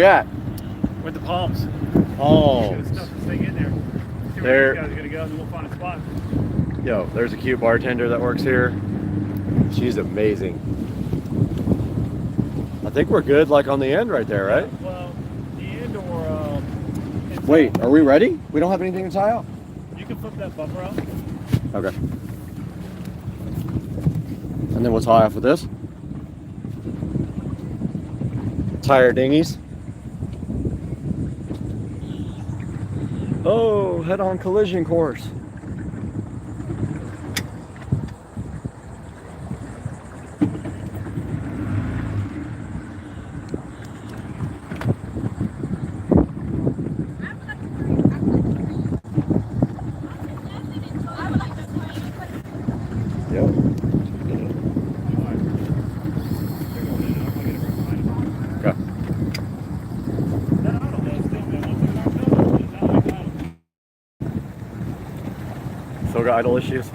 we at? With the palms. Palms. Stuff this thing in there. See There. where these guys are gonna go, and then we'll find a spot. Yo, there's a cute bartender that works here. She's amazing. I think we're good, like on the end right there, right? Yeah, well, the end or Wait, are we ready? We don't have anything to tie out? you can flip that bumper out. Okay. And then we'll tie off with this. Tire dinghies. Oh, head-on collision course. Still got idle issues.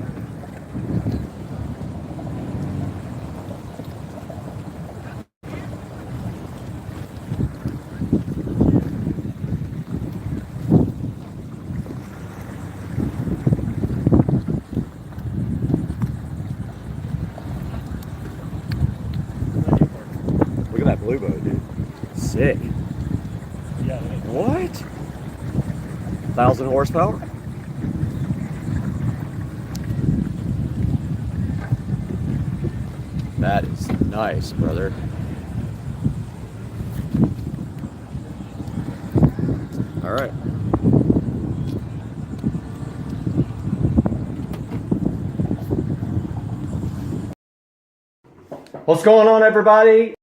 Look at that blue boat, dude. Sick. Yeah. What? 1,000 horsepower? That is nice, brother. All right. What's going on, everybody?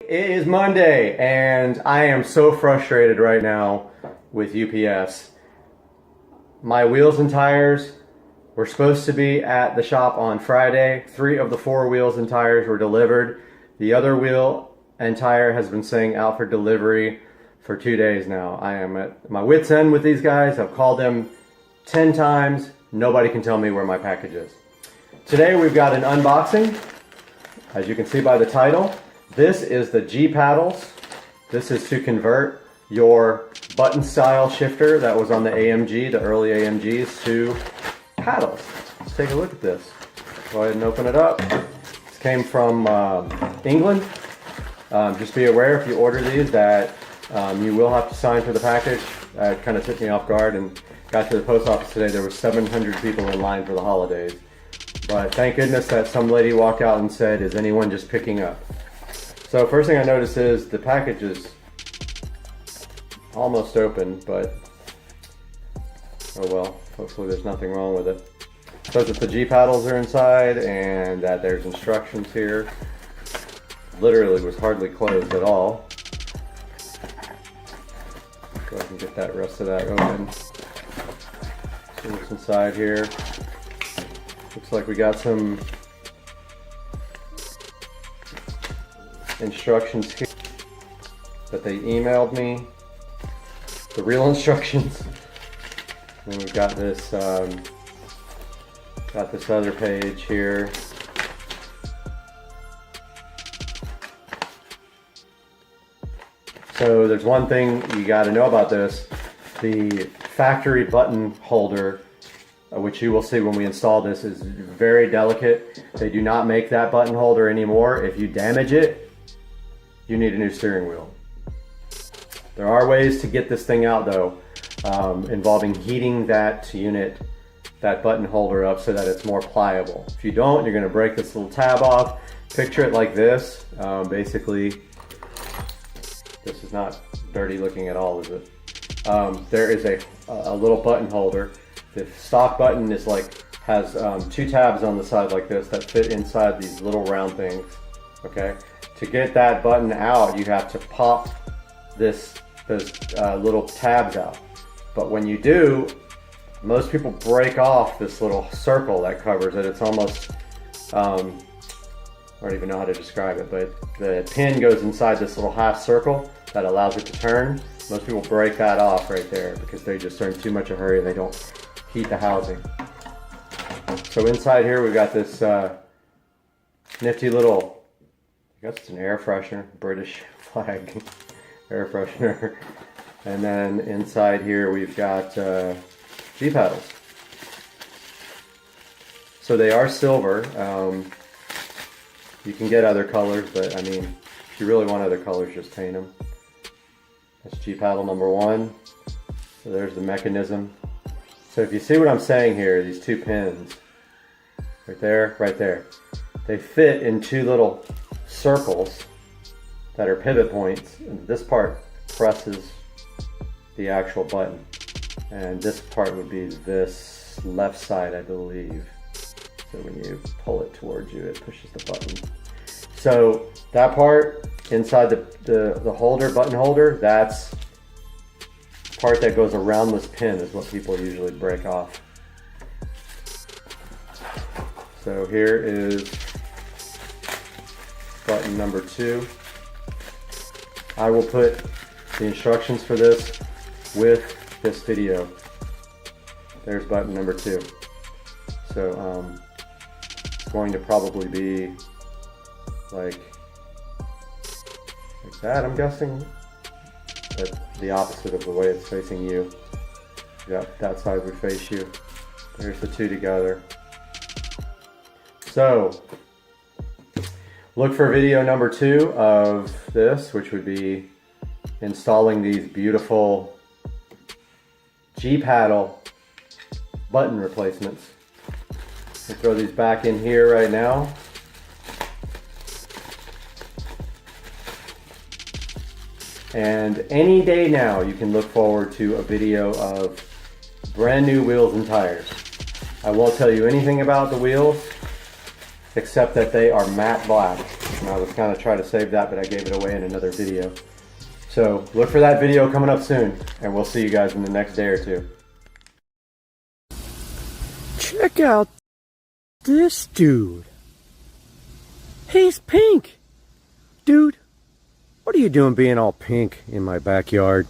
It is Monday, and I am so frustrated right now with UPS. My wheels and tires were supposed to be at the shop on Friday. 3 of the 4 wheels and tires were delivered. The other wheel and tire has been saying out for delivery for 2 days now. I am at my wit's end with these guys. I've called them 10 times. Nobody can tell me where my package is. Today we've got an unboxing. As you can see by the title, this is the G paddles. This is to convert your button style shifter that was on the AMG, the early AMGs, to paddles. Let's take a look at this. Go ahead and open it up. This came from England. Just be aware if you order these that you will have to sign for the package. It kind of took me off guard, and got to the post office today. There were 700 people in line for the holidays. But thank goodness that some lady walked out and said, "Is anyone just picking up?" So first thing I noticed is the package is almost open, but oh well, hopefully there's nothing wrong with it. It says that the G paddles are inside and that there's instructions here. Literally was hardly closed at all. Go ahead and get that rest of that open. See what's inside here. Looks like we got some instructions here that they emailed me. The real instructions. And we've got this other page here. So there's one thing you got to know about this. The factory button holder, which you will see when we install this, is very delicate. They do not make that button holder anymore. If you damage it, you need a new steering wheel. There are ways to get this thing out though, involving heating that unit, that button holder up so that it's more pliable. If you don't, you're gonna break this little tab off. Picture it like this. Basically, this is not dirty looking at all, is it? There is a little button holder. The stock button is has 2 tabs on the side like this that fit inside these little round things. Okay, to get that button out, you have to pop those little tabs out. But when you do, most people break off this little circle that covers it. It's almost, I don't even know how to describe it, but the pin goes inside this little half circle that allows it to turn. Most people break that off right there because they just are in too much of a hurry and they don't heat the housing. So inside here we've got this nifty little, I guess it's an air freshener, British flag. air freshener. And then inside here we've got G paddles. So they are silver. You can get other colors, but I mean, if you really want other colors, just paint them. That's G paddle number 1. So there's the mechanism. So if you see what I'm saying here, these 2 pins, right there, they fit in 2 little circles that are pivot points, and this part presses the actual button, and this part would be this left side, I believe. So when you pull it towards you, it pushes the button. So that part inside the holder, button holder, that's the part that goes around this pin is what people usually break off. So here is button number 2. I will put the instructions for this with this video. There's button number 2. So it's going to probably be like that, I'm guessing, but the opposite of the way it's facing you. That side would face you. There's the 2 together. So look for video number 2 of this, which would be installing these beautiful G-paddle button replacements. We'll throw these back in here right now. And any day now you can look forward to a video of brand new wheels and tires. I won't tell you anything about the wheels except that they are matte black. And I was kind of trying to save that, but I gave it away in another video. So look for that video coming up soon, and we'll see you guys in the next day or 2. Check out this dude. He's pink. Dude, what are you doing being all pink in my backyard?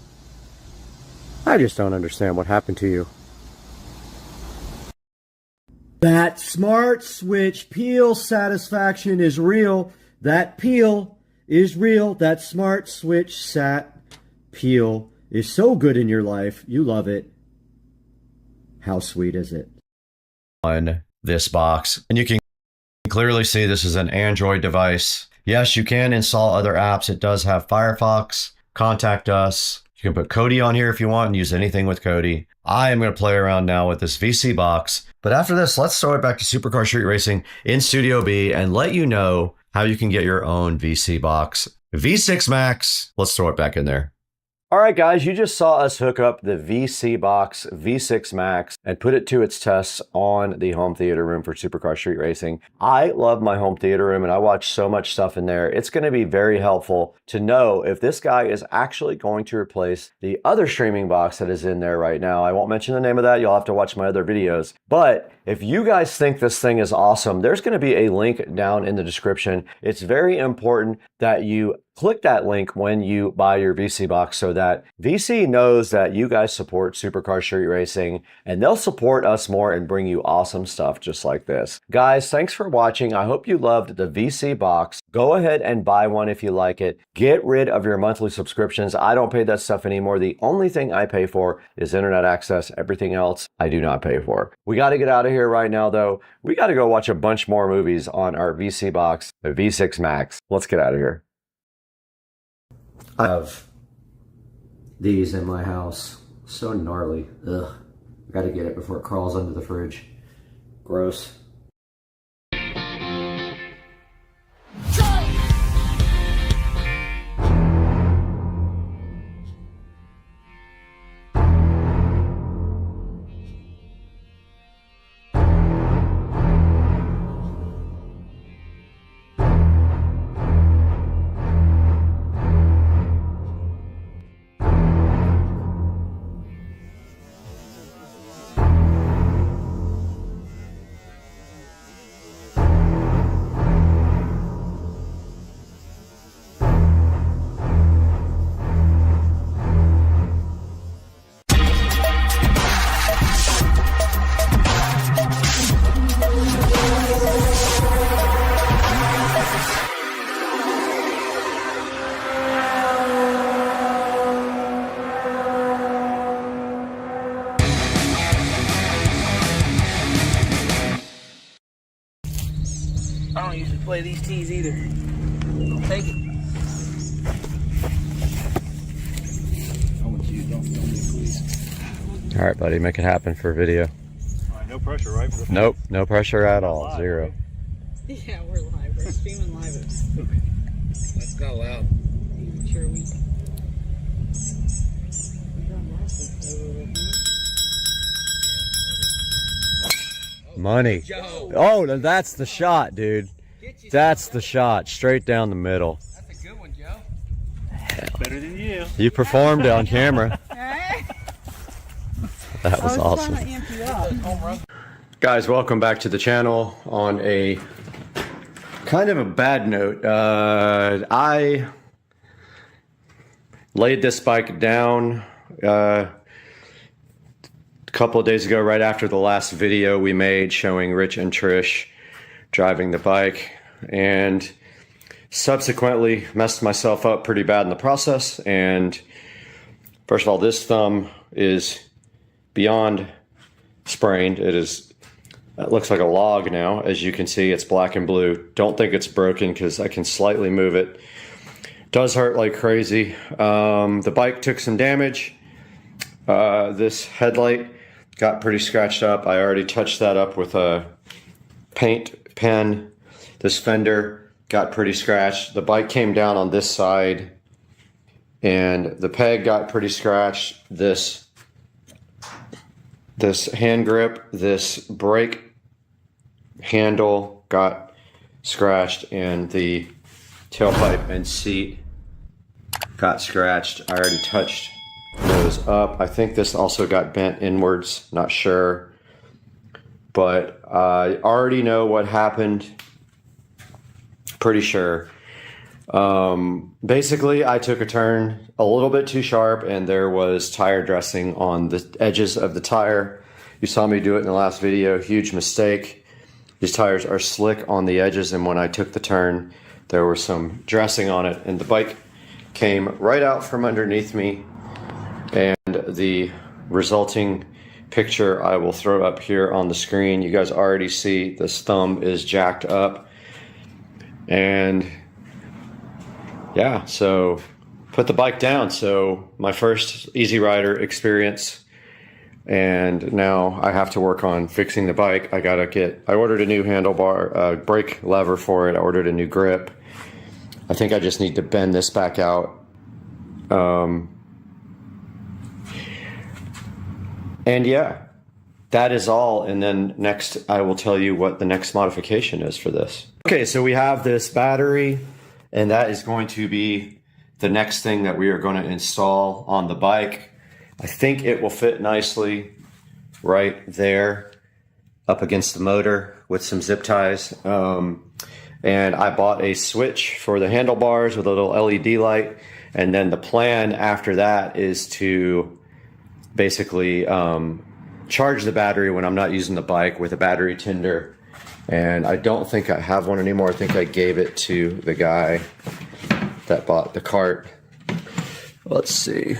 I just don't understand what happened to you. That smart switch peel satisfaction is real. That peel is real. That smart switch sat peel is so good in your life. You love it. How sweet is it? On this box, and you can clearly see this is an Android device. Yes, you can install other apps. It does have Firefox. Contact us. You can put Kodi on here if you want and use anything with Kodi. I am going to play around now with this VC box. But after this, let's throw it back to Supercar Street Racing in Studio B and let you know how you can get your own VC box. V6 Max, let's throw it back in there. All right, guys, you just saw us hook up the VC box V6 Max and put it to its tests on the home theater room for Supercar Street Racing. I love my home theater room and I watch so much stuff in there. It's going to be very helpful to know if this guy is actually going to replace the other streaming box that is in there right now. I won't mention the name of that. You'll have to watch my other videos. But if you guys think this thing is awesome, there's going to be a link down in the description. It's very important that you click that link when you buy your VC box so that VC knows that you guys support Supercar Street Racing and they'll support us more and bring you awesome stuff just like this. Guys, thanks for watching. I hope you loved the VC box. Go ahead and buy one if you like it. Get rid of your monthly subscriptions. I don't pay that stuff anymore. The only thing I pay for is internet access. Everything else I do not pay for. We got to get out of here right now though. We got to go watch a bunch more movies on our VC box, the V6 Max. Let's get out of here. I have these in my house. So gnarly. Ugh. Gotta get it before it crawls under the fridge. Gross. play these tees either. Take it. I want you. Don't film me, please. All right, buddy, make it happen for video. No pressure, right? Nope, no pressure at all. Live, Zero. right? Yeah, we're live. We're streaming live. That's kind of loud. Sure we. Money. Joe. Oh, that's the shot, dude. That's the shot, straight down the middle. That's a good one, Joe. Better than you. You performed on camera. Alright. That was awesome. Trying to amp you up. Guys, welcome back to the channel. On a kind of a bad note, I laid this bike down a couple of days ago, right after the last video we made showing Rich and Trish driving the bike, and subsequently messed myself up pretty bad in the process. And first of all, this thumb is beyond sprained. It looks like a log now. As you can see, it's black and blue. Don't think it's broken because I can slightly move it. Does hurt like crazy. The bike took some damage. This headlight got pretty scratched up. I already touched that up with a paint pen. This fender got pretty scratched. The bike came down on this side and the peg got pretty scratched. This hand grip, this brake handle got scratched, and the tailpipe and seat got scratched. I already touched those up. I think this also got bent inwards, not sure. But I already know what happened, pretty sure. Basically, I took a turn a little bit too sharp and there was tire dressing on the edges of the tire. You saw me do it in the last video, huge mistake. These tires are slick on the edges, and when I took the turn, there was some dressing on it, and the bike came right out from underneath me, and the resulting picture I will throw up here on the screen. You guys already see this thumb is jacked up, and yeah, so put the bike down. So my first Easy Rider experience, and now I have to work on fixing the bike. I ordered a new handlebar, brake lever for it. I ordered a new grip. I think I just need to bend this back out. And yeah, that is all. And then next I will tell you what the next modification is for this. Okay, so we have this battery, and that is going to be the next thing that we are going to install on the bike. I think it will fit nicely right there up against the motor with some zip ties. And I bought a switch for the handlebars with a little LED light. And then the plan after that is to basically charge the battery when I'm not using the bike with a battery tender. And I don't think I have one anymore. I think I gave it to the guy that bought the cart. Let's see.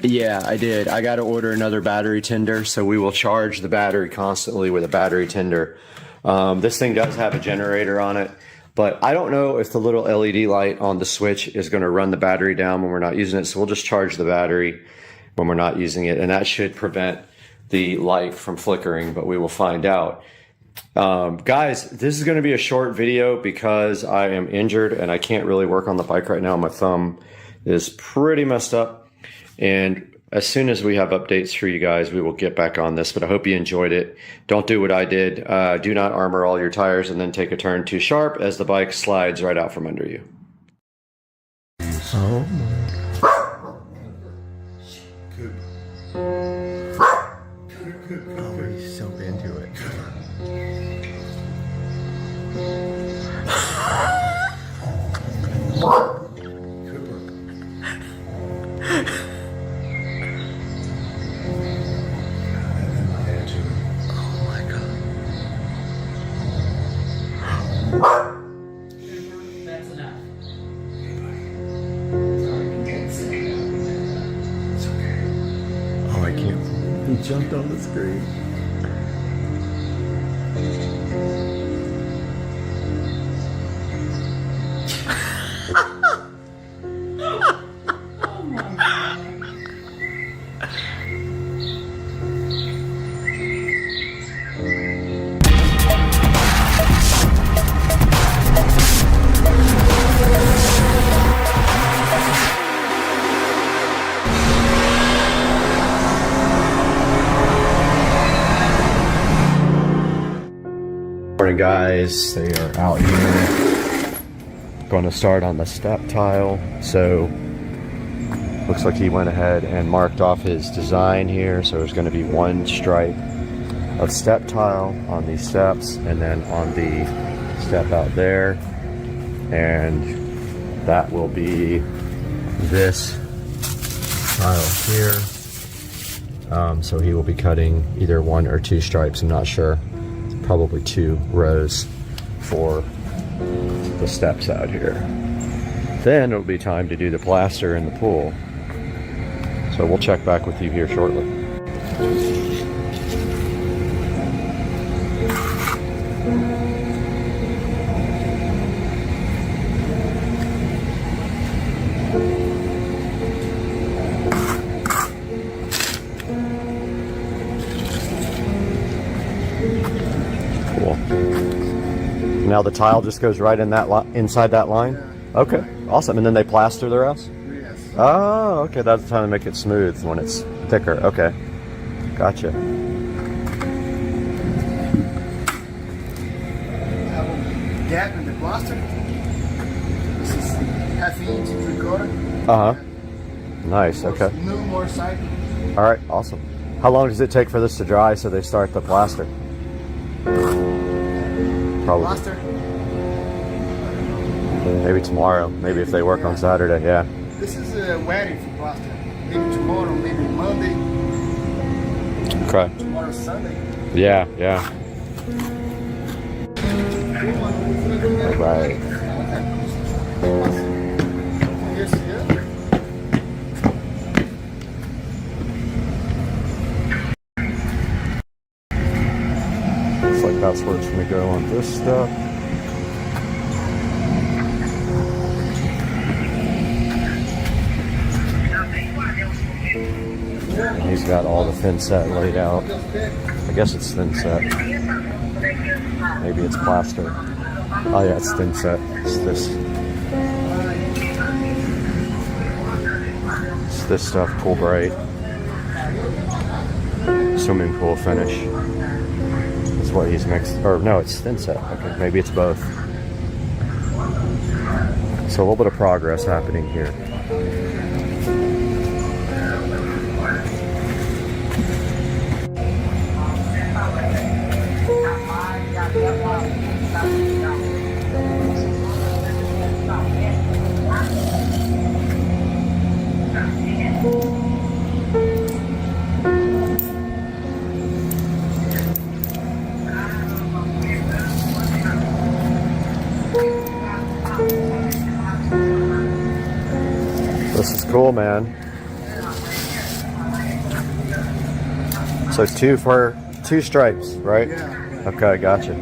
Yeah, I did. I got to order another battery tender, so we will charge the battery constantly with a battery tender. This thing does have a generator on it, but I don't know if the little LED light on the switch is going to run the battery down when we're not using it, so we'll just charge the battery when we're not using it, and that should prevent the light from flickering, but we will find out. Guys, this is going to be a short video because I am injured and I can't really work on the bike right now. My thumb is pretty messed up. And as soon as we have updates for you guys, we will get back on this. But I hope you enjoyed it. Don't do what I did. Do not armor all your tires and then take a turn too sharp as the bike slides right out from under you. Oh Oh, he's so into it. That's enough. Oh, I can't. He jumped on the screen. Morning guys, they are out here. Going to start on the step tile. So looks like he went ahead and marked off his design here. So there's going to be one stripe of step tile on these steps and then on the step out there, and that will be this tile here. So he will be cutting either one or two stripes, I'm not sure. Probably 2 rows for the steps out here. Then it'll be time to do the plaster in the pool. So we'll check back with you here shortly. Now the tile just goes right in that inside that line? Yeah. Okay, awesome. And then they plaster the rest? Yes. Oh, okay. That's how to make it smooth when it's thicker. Okay, gotcha. Have a gap in the plaster. This is half-inch 3/4. Uh-huh. Nice, okay. No more cycle. All right, awesome. How long does it take for this to dry so they start the plaster? Probably. Plaster. Maybe tomorrow. Maybe if they work on Saturday, yeah. This is waiting for plaster. Maybe tomorrow, maybe Monday. Okay. Tomorrow Sunday. Yeah, yeah. All right. Yes, yeah. Looks like that's where it's going to go on this step. He's got all the thin set laid out. I guess it's thin set. Maybe it's plaster. Oh yeah, it's thin set. It's this stuff, Cool Bright. Swimming pool finish. That's what he's mixed. Or no, it's thin set. Okay, maybe it's both. So a little bit of progress happening here. This is cool, man. So 2 for 2 stripes, right? Yeah. Okay, gotcha.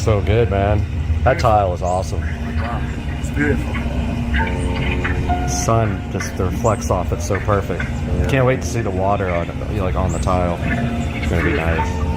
So good, man. That tile is awesome. Wow, it's beautiful. Sun just reflects off it so perfect. Can't wait to see the water on like on the tile. It's gonna be nice.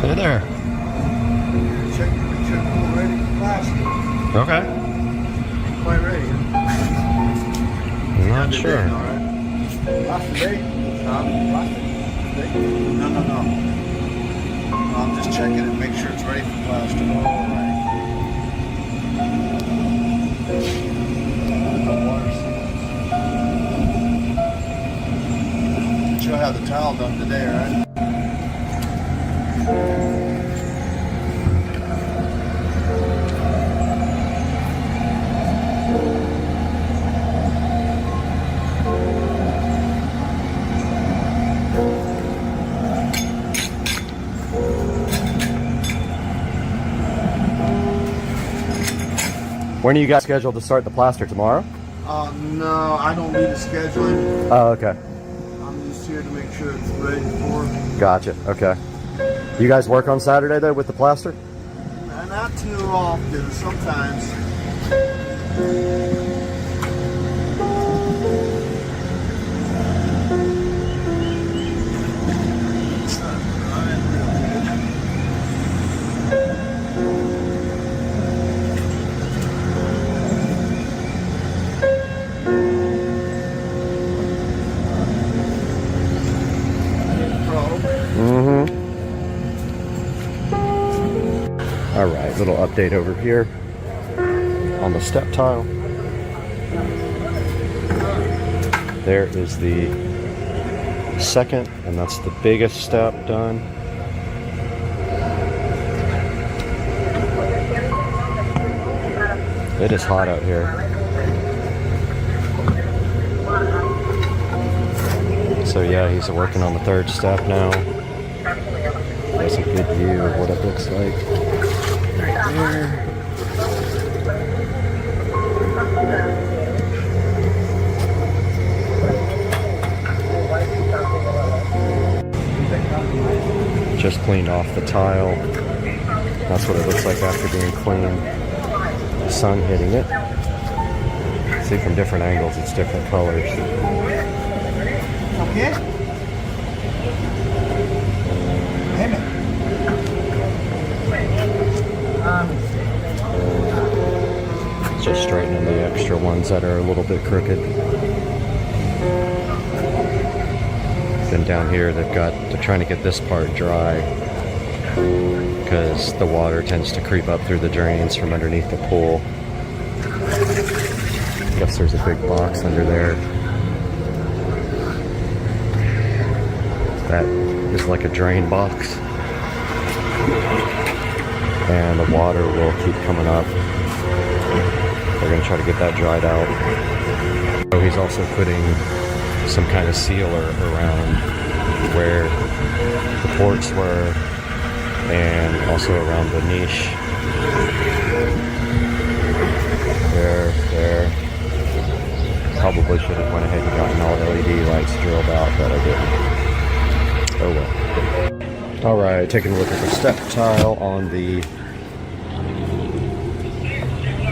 Hey there. Check already. Plastic. Okay. Quite ready. I'm not sure. Plastic date? Plastic date? No. I'm just checking it, make sure it's ready for plastic. All right. She'll have the towel done today, right? When are you guys scheduled to start the plaster? Tomorrow? No, I don't need to schedule it. Oh, okay. I'm just here to make make sure it's ready for. Gotcha. Okay. You guys work on Saturday though with the plaster? Not too often, sometimes. All right, little update over here on the step tile. There is the second, and that's the biggest step done. It is hot out here. So yeah, he's working on the third step now. That's a good view of what it looks like right there. Just cleaned off the tile. That's what it looks like after being cleaned. The sun hitting it. See, from different angles, it's different colors. Okay. Just straightening the extra ones that are a little bit crooked. Then down here they're trying to get this part dry because the water tends to creep up through the drains from underneath the pool. I guess there's a big box under there. That is like a drain box. And the water will keep coming up. They're going to try to get that dried out. So he's also putting some kind of sealer around where the ports were and also around the niche. There. Probably should have went ahead and gotten all LED lights drilled out, but I didn't. Oh well. Alright, taking a look at the step tile on the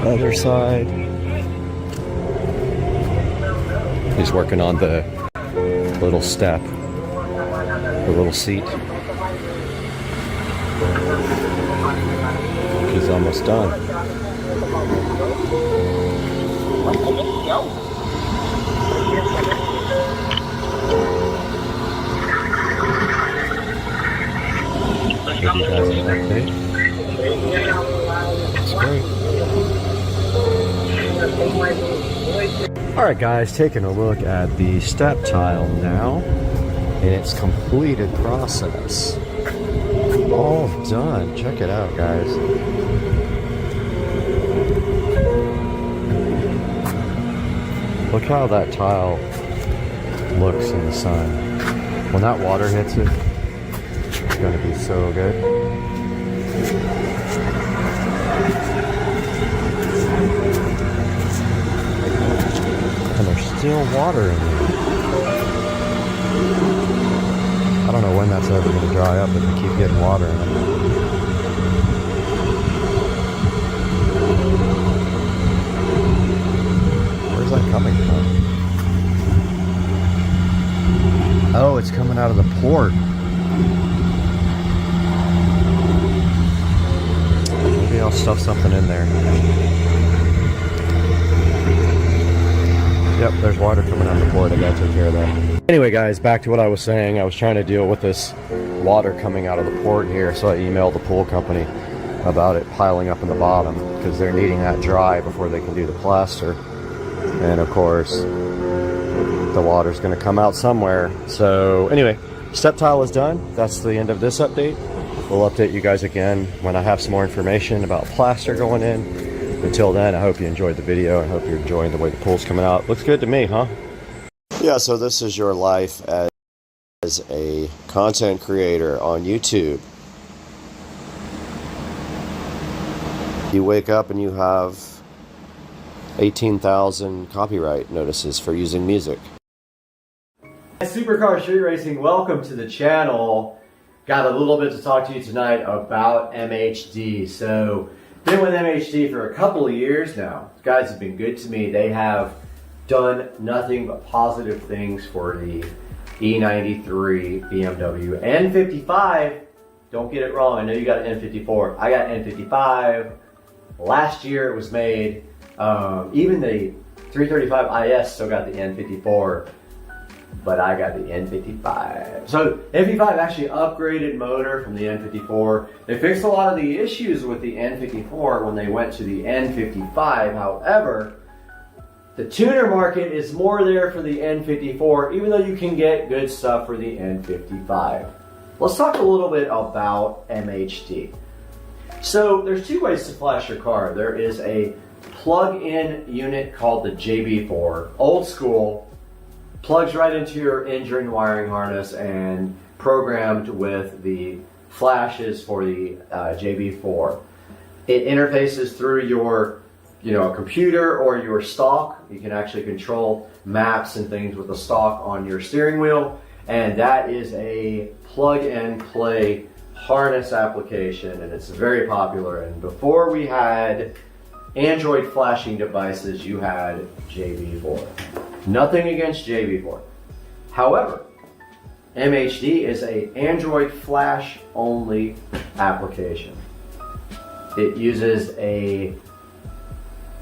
other side. He's working on the little step, the little seat. He's almost done. Give you guys an update. That's great. Alright guys, taking a look at the step tile now in its completed process. All done. Check it out, guys. Look how that tile looks in the sun. When that water hits it, it's going to be so good. And there's still water in there. I don't know when that's ever going to dry up if we keep getting water in it. Where's that coming from? Oh, it's coming out of the port. Maybe I'll stuff something in there. Yep, there's water coming out of the port. I gotta take care of that. Anyway, guys, back to what I was saying. I was trying to deal with this water coming out of the port here, so I emailed the pool company about it piling up in the bottom because they're needing that dry before they can do the plaster. And of course, the water's going to come out somewhere. So anyway, step tile is done. That's the end of this update. We'll update you guys again when I have some more information about plaster going in. Until then, I hope you enjoyed the video and hope you're enjoying the way the pool's coming out. Looks good to me, huh? Yeah, so this is your life as a content creator on YouTube. You wake up and you have 18,000 copyright notices for using music. Supercar Street Racing, welcome to the channel. Got a little bit to talk to you tonight about MHD. So, been with MHD for a couple of years now. You guys have been good to me. They have done nothing but positive things for the E93 BMW N55. Don't get it wrong, I know you got an N54. I got an N55. Last year it was made. Even the 335IS still got the N54. But I got the N55. So N55 actually upgraded motor from the N54. They fixed a lot of the issues with the N54 when they went to the N55. However, the tuner market is more there for the N54, even though you can get good stuff for the N55. Let's talk a little bit about MHD. So there's two ways to flash your car. There is a plug-in unit called the JB4, old school. Plugs right into your engine wiring harness and programmed with the flashes for the JB4. It interfaces through your, computer or your stalk. You can actually control maps and things with the stalk on your steering wheel, and that is a plug-and-play harness application, and it's very popular. And before we had Android flashing devices, you had JB4. Nothing against JB4. However, MHD is an Android flash only application. It uses a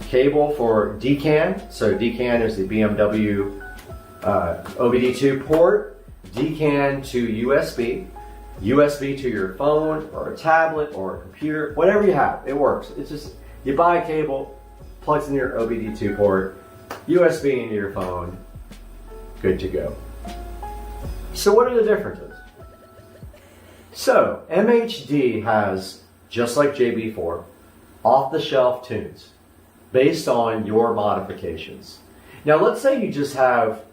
cable for DCAN. So DCAN is the BMW OBD2 port. DCAN to USB. USB to your phone or a tablet or a computer. Whatever you have, it works. It's just, you buy a cable, plugs in your OBD2 port, USB into your phone, good to go. So what are the differences? So MHD has, just like JB4, off-the-shelf tunes based on your modifications. Now let's say you just have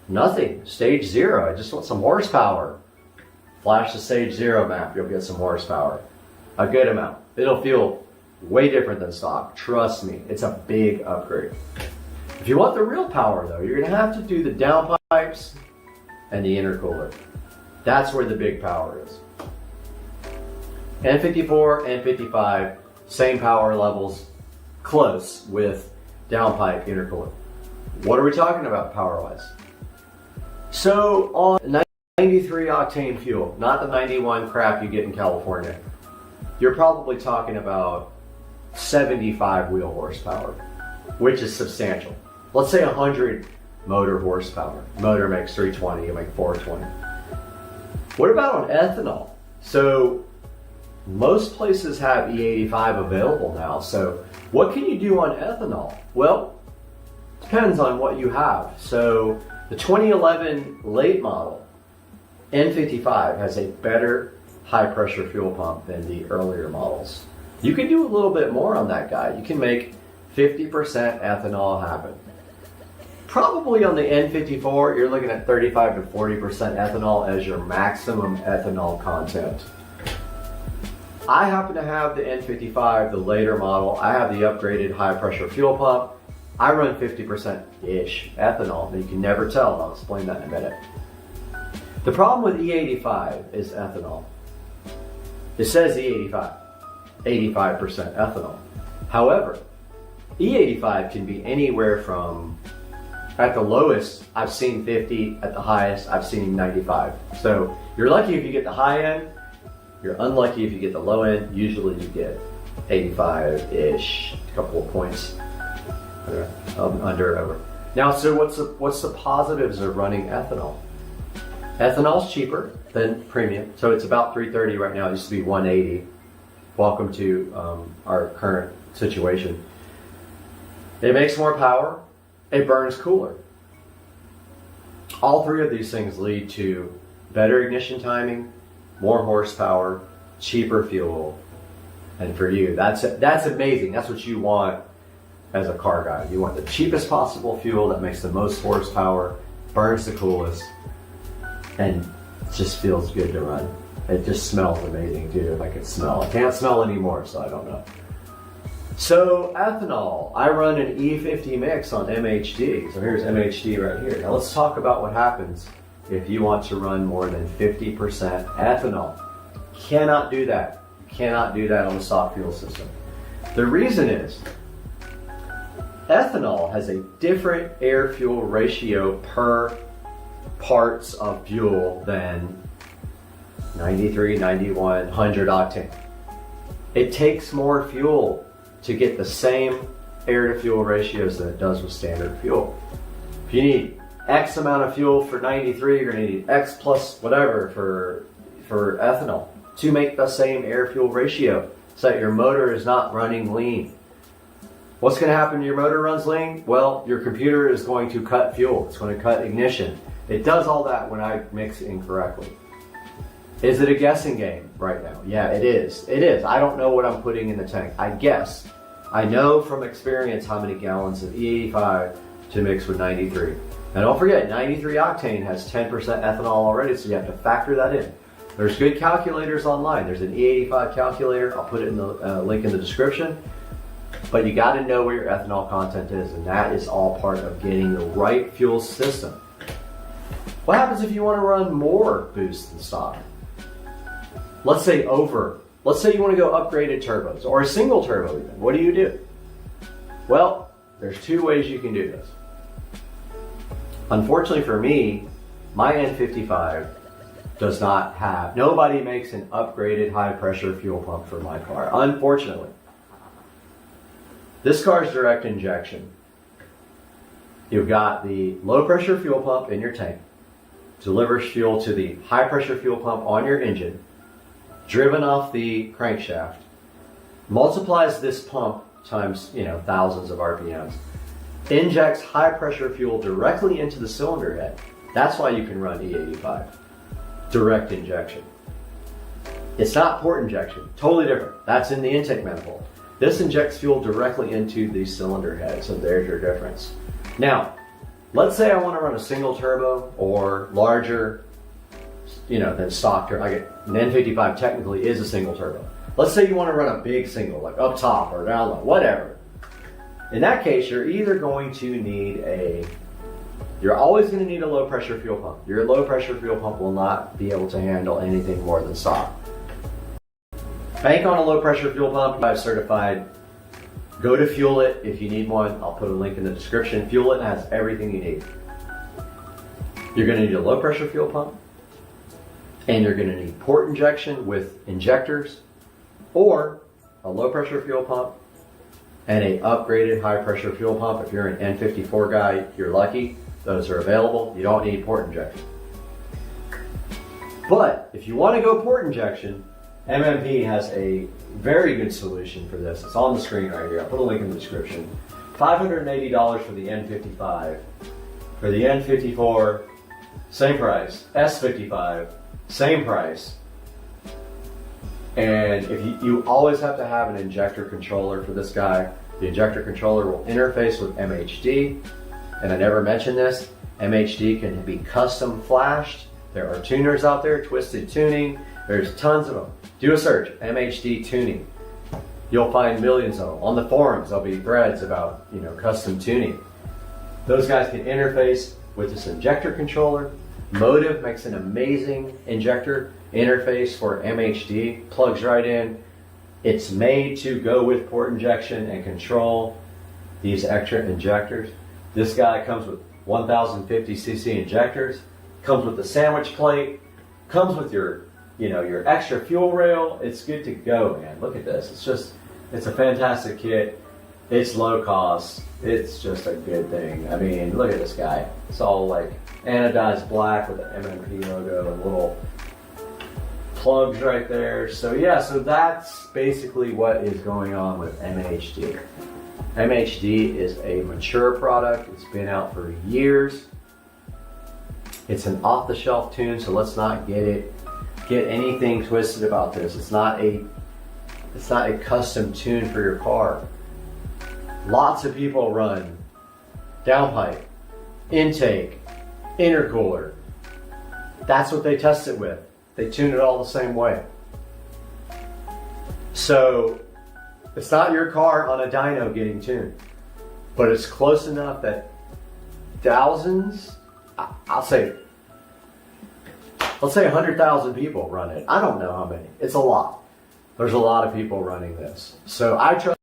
nothing, stage 0, I just want some horsepower. Flash the stage 0 map, you'll get some horsepower. A good amount. It'll feel way different than stock. Trust me, it's a big upgrade. If you want the real power though, you're gonna have to do the downpipes and the intercooler. That's where the big power is. N54, N55, same power levels, close with downpipe intercooler. What are we talking about power-wise? So on 93 octane fuel, not the 91 crap you get in California, you're probably talking about 75 wheel horsepower, which is substantial. Let's say 100 motor horsepower. Motor makes 320, you make 420. What about on ethanol? So most places have E85 available now. So what can you do on ethanol? Well, depends on what you have. So the 2011 late model N55 has a better high pressure fuel pump than the earlier models. You can do a little bit more on that guy. You can make 50% ethanol happen. Probably on the N54, you're looking at 35 to 40% ethanol as your maximum ethanol content. I happen to have the N55, the later model. I have the upgraded high pressure fuel pump. I run 50%-ish ethanol, but you can never tell, and I'll explain that in a minute. The problem with E85 is ethanol. It says E85. 85% ethanol. However, E85 can be anywhere from, at the lowest, I've seen 50, at the highest, I've seen 95. So you're lucky if you get the high end, you're unlucky if you get the low end. Usually you get 85-ish, a couple of points under over. Now, so what's the positives of running ethanol? Ethanol's cheaper than premium, so it's about $3.30 right now. It used to be $1.80. Welcome to our current situation. It makes more power. It burns cooler. All three of these things lead to better ignition timing, more horsepower, cheaper fuel, and for you, that's amazing. That's what you want as a car guy. You want the cheapest possible fuel that makes the most horsepower, burns the coolest, and just feels good to run. It just smells amazing too, if I could smell. I can't smell anymore, so I don't know. So ethanol, I run an E50 mix on MHD. So here's MHD right here. Now let's talk about what happens if you want to run more than 50% ethanol. Cannot do that. You cannot do that on the stock fuel system. The reason is ethanol has a different air-fuel ratio per parts of fuel than 93, 91, 100 octane. It takes more fuel to get the same air-to-fuel ratios than it does with standard fuel. If you need X amount of fuel for 93, you're going to need X plus whatever for ethanol to make the same air-fuel ratio so that your motor is not running lean. What's going to happen when your motor runs lean? Well, your computer is going to cut fuel. It's going to cut ignition. It does all that when I mix incorrectly. Is it a guessing game right now? Yeah, it is. It is. I don't know what I'm putting in the tank. I guess. I know from experience how many gallons of E85 to mix with 93. And don't forget, 93 octane has 10% ethanol already, so you have to factor that in. There's good calculators online. There's an E85 calculator. I'll put it in the link in the description. But you got to know where your ethanol content is, and that is all part of getting the right fuel system. What happens if you want to run more boost than stock? Let's say you want to go upgraded turbos or a single turbo even. What do? Well, there's two ways you can do this. Unfortunately for me, my N55 does not have, nobody makes an upgraded high pressure fuel pump for my car, unfortunately. This car is direct injection. You've got the low pressure fuel pump in your tank, delivers fuel to the high pressure fuel pump on your engine, driven off the crankshaft, multiplies this pump times, thousands of RPMs, injects high pressure fuel directly into the cylinder head. That's why you can run E85. Direct injection. It's not port injection, totally different. That's in the intake manifold. This injects fuel directly into the cylinder head, so there's your difference. Now, let's say I want to run a single turbo or larger, than stock turbo. An N55 technically is a single turbo. Let's say you want to run a big single, like up top or down low, whatever. In that case, you're either going to need you're always going to need a low pressure fuel pump. Your low pressure fuel pump will not be able to handle anything more than stock. Bank on a low pressure fuel pump. I'm certified. Go to Fuel It if you need one. I'll put a link in the description. Fuel It has everything you need. You're going to need a low pressure fuel pump, and you're going to need port injection with injectors, or a low pressure fuel pump and a upgraded high pressure fuel pump. If you're an N54 guy, you're lucky. Those are available. You don't need port injection. But if you want to go port injection, MMP has a very good solution for this. It's on the screen right here. I'll put a link in the description. $580 for the N55. For the N54, same price. S55, same price. And if you always have to have an injector controller for this guy. The injector controller will interface with MHD. And I never mentioned this, MHD can be custom flashed. There are tuners out there, Twisted Tuning. There's tons of them. Do a search, MHD tuning. You'll find millions of them. On the forums, there'll be threads about, custom tuning. Those guys can interface with this injector controller. Motive makes an amazing injector interface for MHD. Plugs right in. It's made to go with port injection and control these extra injectors. This guy comes with 1050cc injectors. Comes with the sandwich plate. Comes with your extra fuel rail. It's good to go, man. Look at this. It's a fantastic kit. It's low cost. It's just a good thing. I mean, look at this guy. It's all like anodized black with the MMP logo and little plugs right there. So yeah, so that's basically what is going on with MHD. MHD is a mature product. It's been out for years. It's an off-the-shelf tune, so let's not get anything twisted about this. It's not a custom tune for your car. Lots of people run downpipe, intake, intercooler. That's what they test it with. They tune it all the same way. So It's not your car on a dyno getting tuned, but it's close enough that thousands, let's say 100,000 people run it. I don't know how many. It's a lot. There's a lot of people running this. So I trust.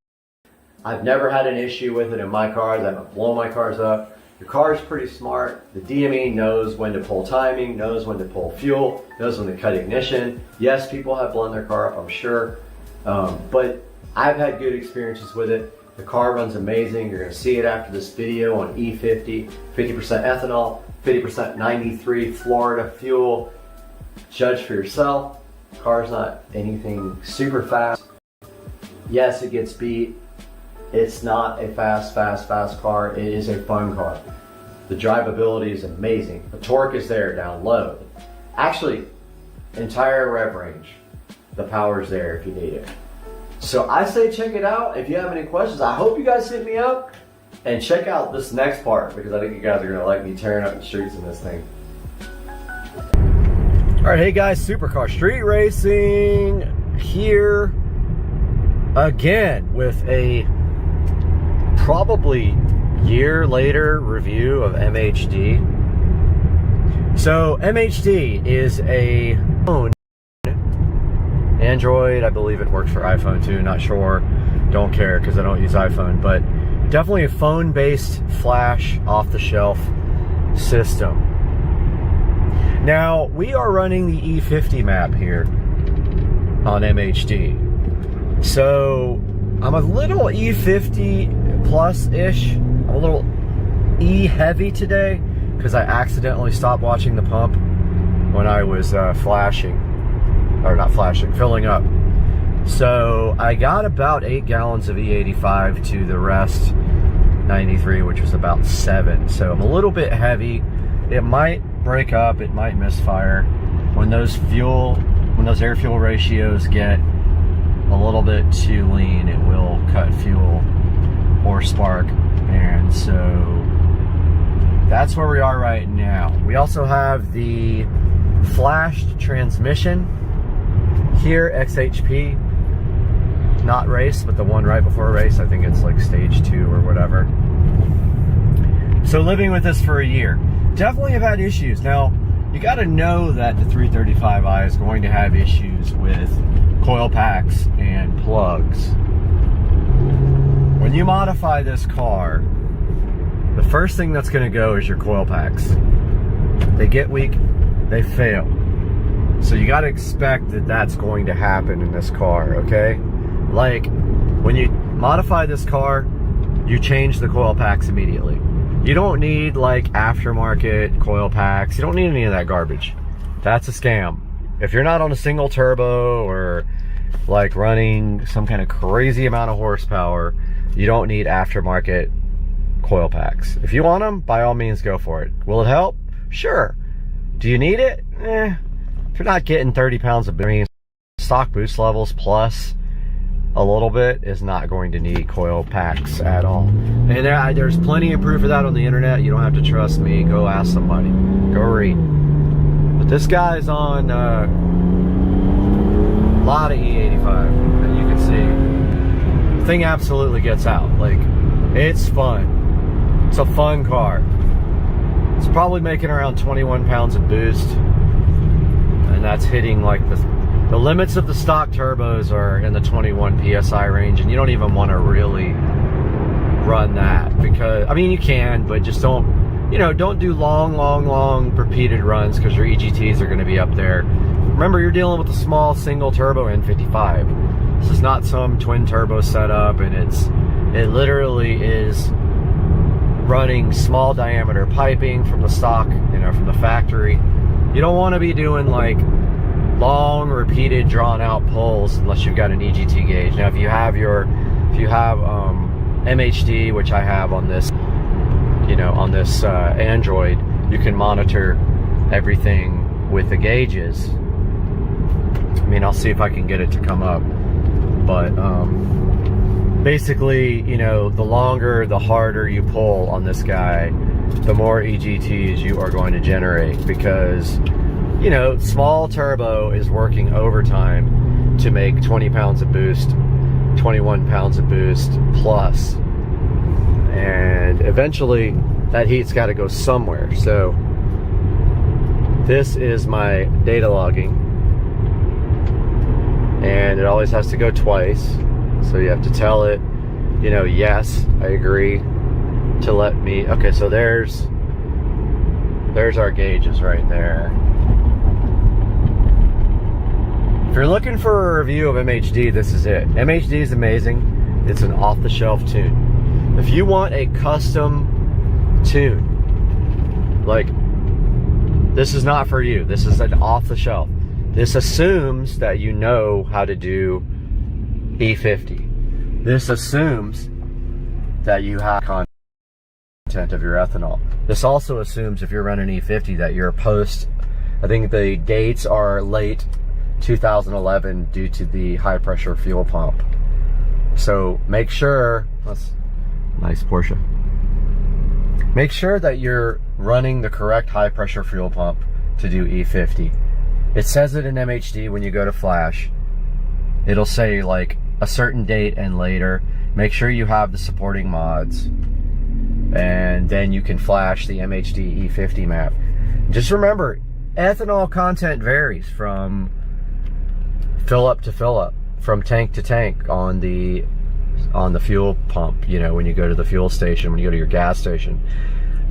I've never had an issue with it in my car that have blown my cars up. Your car is pretty smart. The DME knows when to pull timing, knows when to pull fuel, knows when to cut ignition. Yes, people have blown their car up, I'm sure. But I've had good experiences with it. The car runs amazing. You're gonna see it after this video on E50, 50% ethanol, 50% 93 Florida fuel. Judge for yourself. Car's not anything super fast. Yes, it gets beat. It's not a fast car. It is a fun car. The drivability is amazing. The torque is there down low. Actually, entire rev range. The power's there if you need it. So I say check it out. If you have any questions, I hope you guys hit me up and check out this next part because I think you guys are gonna like me tearing up the streets in this thing. All right, hey guys, Supercar Street Racing here again with a probably year later review of MHD. So MHD is a phone, Android, I believe it works for iPhone too, not sure, don't care because I don't use iPhone, but definitely a phone-based flash off-the-shelf system. Now, we are running the E50 map here on MHD. So, I'm a little E50 plus-ish. I'm a little E-heavy today because I accidentally stopped watching the pump when I was filling up. So, I got about 8 gallons of E85 to the rest 93, which was about 7. So, I'm a little bit heavy. It might break up, it might misfire. When those air fuel ratios get a little bit too lean, it will cut fuel or spark. And so that's where we are right now. We also have the flashed transmission here, XHP, not race, but the one right before race. I think it's like stage 2 or whatever. So living with this for a year. Definitely have had issues. Now, you got to know that the 335i is going to have issues with coil packs and plugs. When you modify this car, the first thing that's going to go is your coil packs. They get weak, they fail. So you got to expect that that's going to happen in this car, okay? Like, when you modify this car, you change the coil packs immediately. You don't need like aftermarket coil packs. You don't need any of that garbage. That's a scam. If you're not on a single turbo or like running some kind of crazy amount of horsepower, you don't need aftermarket coil packs. If you want them, by all means go for it. Will it help? Sure. Do you need it? If you're not getting 30 pounds of stock boost levels plus a little bit is not going to need coil packs at all. And there's plenty of proof of that on the internet. You don't have to trust me. Go ask somebody. Go read. But this guy's on a lot of E85, and you can see the thing absolutely gets out. Like, it's fun. It's a fun car. It's probably making around 21 pounds of boost, and that's hitting like the limits of the stock turbos are in the 21 PSI range, and you don't even want to really run that because, I mean, you can, but just don't, don't do long repeated runs because your EGTs are going to be up there. Remember, you're dealing with a small single turbo N55. This is not some twin turbo setup, and it literally is running small diameter piping from the stock, from the factory. You don't want to be doing like long repeated drawn out pulls unless you've got an EGT gauge. Now if you have MHD, which I have on this Android, you can monitor everything with the gauges. I mean, I'll see if I can get it to come up, but basically, the longer, the harder you pull on this guy, the more EGTs you are going to generate, because small turbo is working overtime to make 20 pounds of boost 21 pounds of boost plus. And eventually that heat's got to go somewhere. So this is my data logging, and it always has to go twice. So you have to tell it, you know, yes, I agree to let me. Okay, so there's our gauges right there. If you're looking for a review of MHD, this is it. MHD is amazing. It's an off-the-shelf tune. If you want a custom tune, like, this is not for you. This is an off-the-shelf. This assumes that you know how to do E50. This assumes that you have content of your ethanol. This also assumes if you're running E50 that you're post, I think the dates are late 2011 due to the high pressure fuel pump. So make sure, that's nice Porsche. Make sure that you're running the correct high pressure fuel pump to do E50. It says it in MHD when you go to flash. It'll say like a certain date and later. Make sure you have the supporting mods, and then you can flash the MHD E50 map. Just remember, ethanol content varies from fill up to fill up, from tank to tank on the fuel pump. You know, when you go to the fuel station, when you go to your gas station,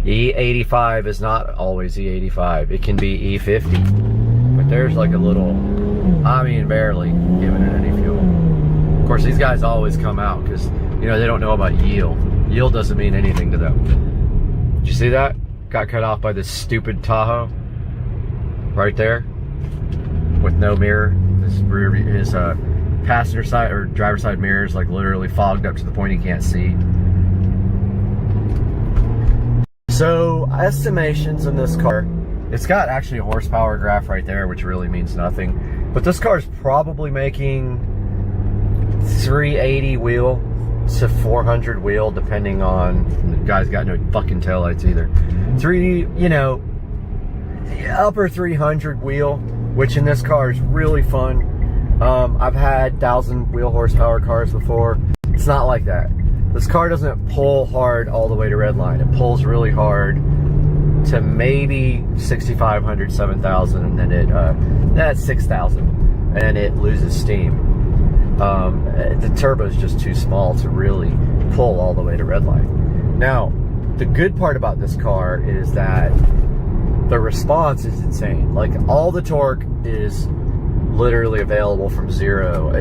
E85 is not always E85. It can be E50, but there's like a little, I mean, barely giving it any fuel. Of course, these guys always come out because, you know, they don't know about yield. Yield doesn't mean anything to them. Did you see that? Got cut off by this stupid Tahoe right there with no mirror. His passenger side or driver side mirror is like literally fogged up to the point he can't see. So estimations in this car, it's got actually a horsepower graph right there, which really means nothing, but this car is probably making 380 wheel to 400 wheel, depending on, the guy's got no fucking taillights either. Upper 300 wheel, which in this car is really fun. I've had 1,000 wheel horsepower cars before. It's not like that. This car doesn't pull hard all the way to redline. It pulls really hard to maybe 6,500, 7,000, and then that's 6,000, and it loses steam. The turbo is just too small to really pull all the way to redline. Now, the good part about this car is that the response is insane. Like, all the torque is literally available from zero.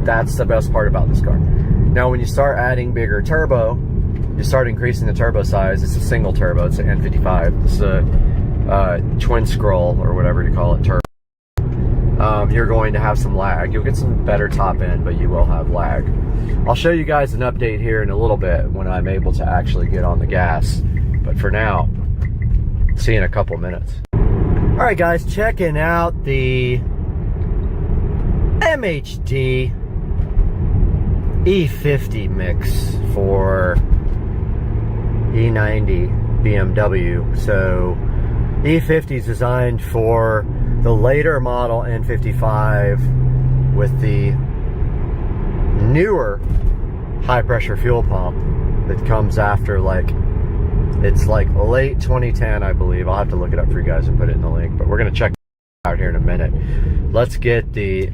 That's the best part about this car. Now, when you start adding bigger turbo, you start increasing the turbo size. It's a single turbo. It's an N55. It's a twin scroll, or whatever you call it, turbo. You're going to have some lag. You'll get some better top end, but you will have lag. I'll show you guys an update here in a little bit when I'm able to actually get on the gas. But for now, see you in a couple minutes. All right, guys, checking out the MHD E50 mix for E90 BMW. So E50 is designed for the later model N55 with the newer high pressure fuel pump that comes after, like, it's like late 2010, I believe. I'll have to look it up for you guys and put it in the link, but we're gonna check it out here in a minute. Let's get the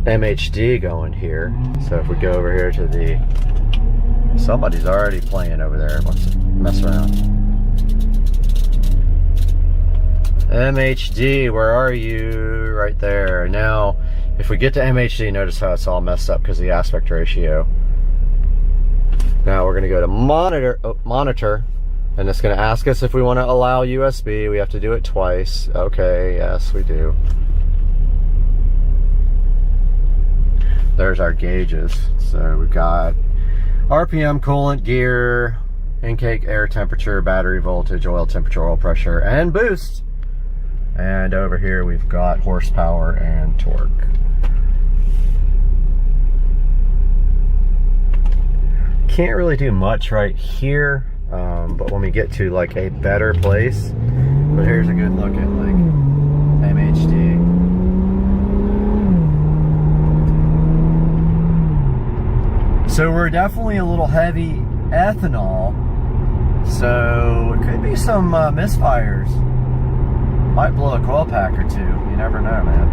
MHD going here. So if we go over here to the, somebody's already playing over there. Let's mess around. MHD, where are you? Right there. Now, if we get to MHD, notice how it's all messed up because of the aspect ratio. Now we're gonna go to monitor, and it's gonna ask us if we want to allow USB. We have to do it twice. Okay, yes, we do. There's our gauges. So we've got RPM, coolant, gear, intake air temperature, battery voltage, oil temperature, oil pressure, and boost. And over here we've got horsepower and torque. Can't really do much right here, but when we get to like a better place, but here's a good look at like MHD. So we're definitely a little heavy ethanol. So it could be some misfires. Might blow a coil pack or two. You never know, man.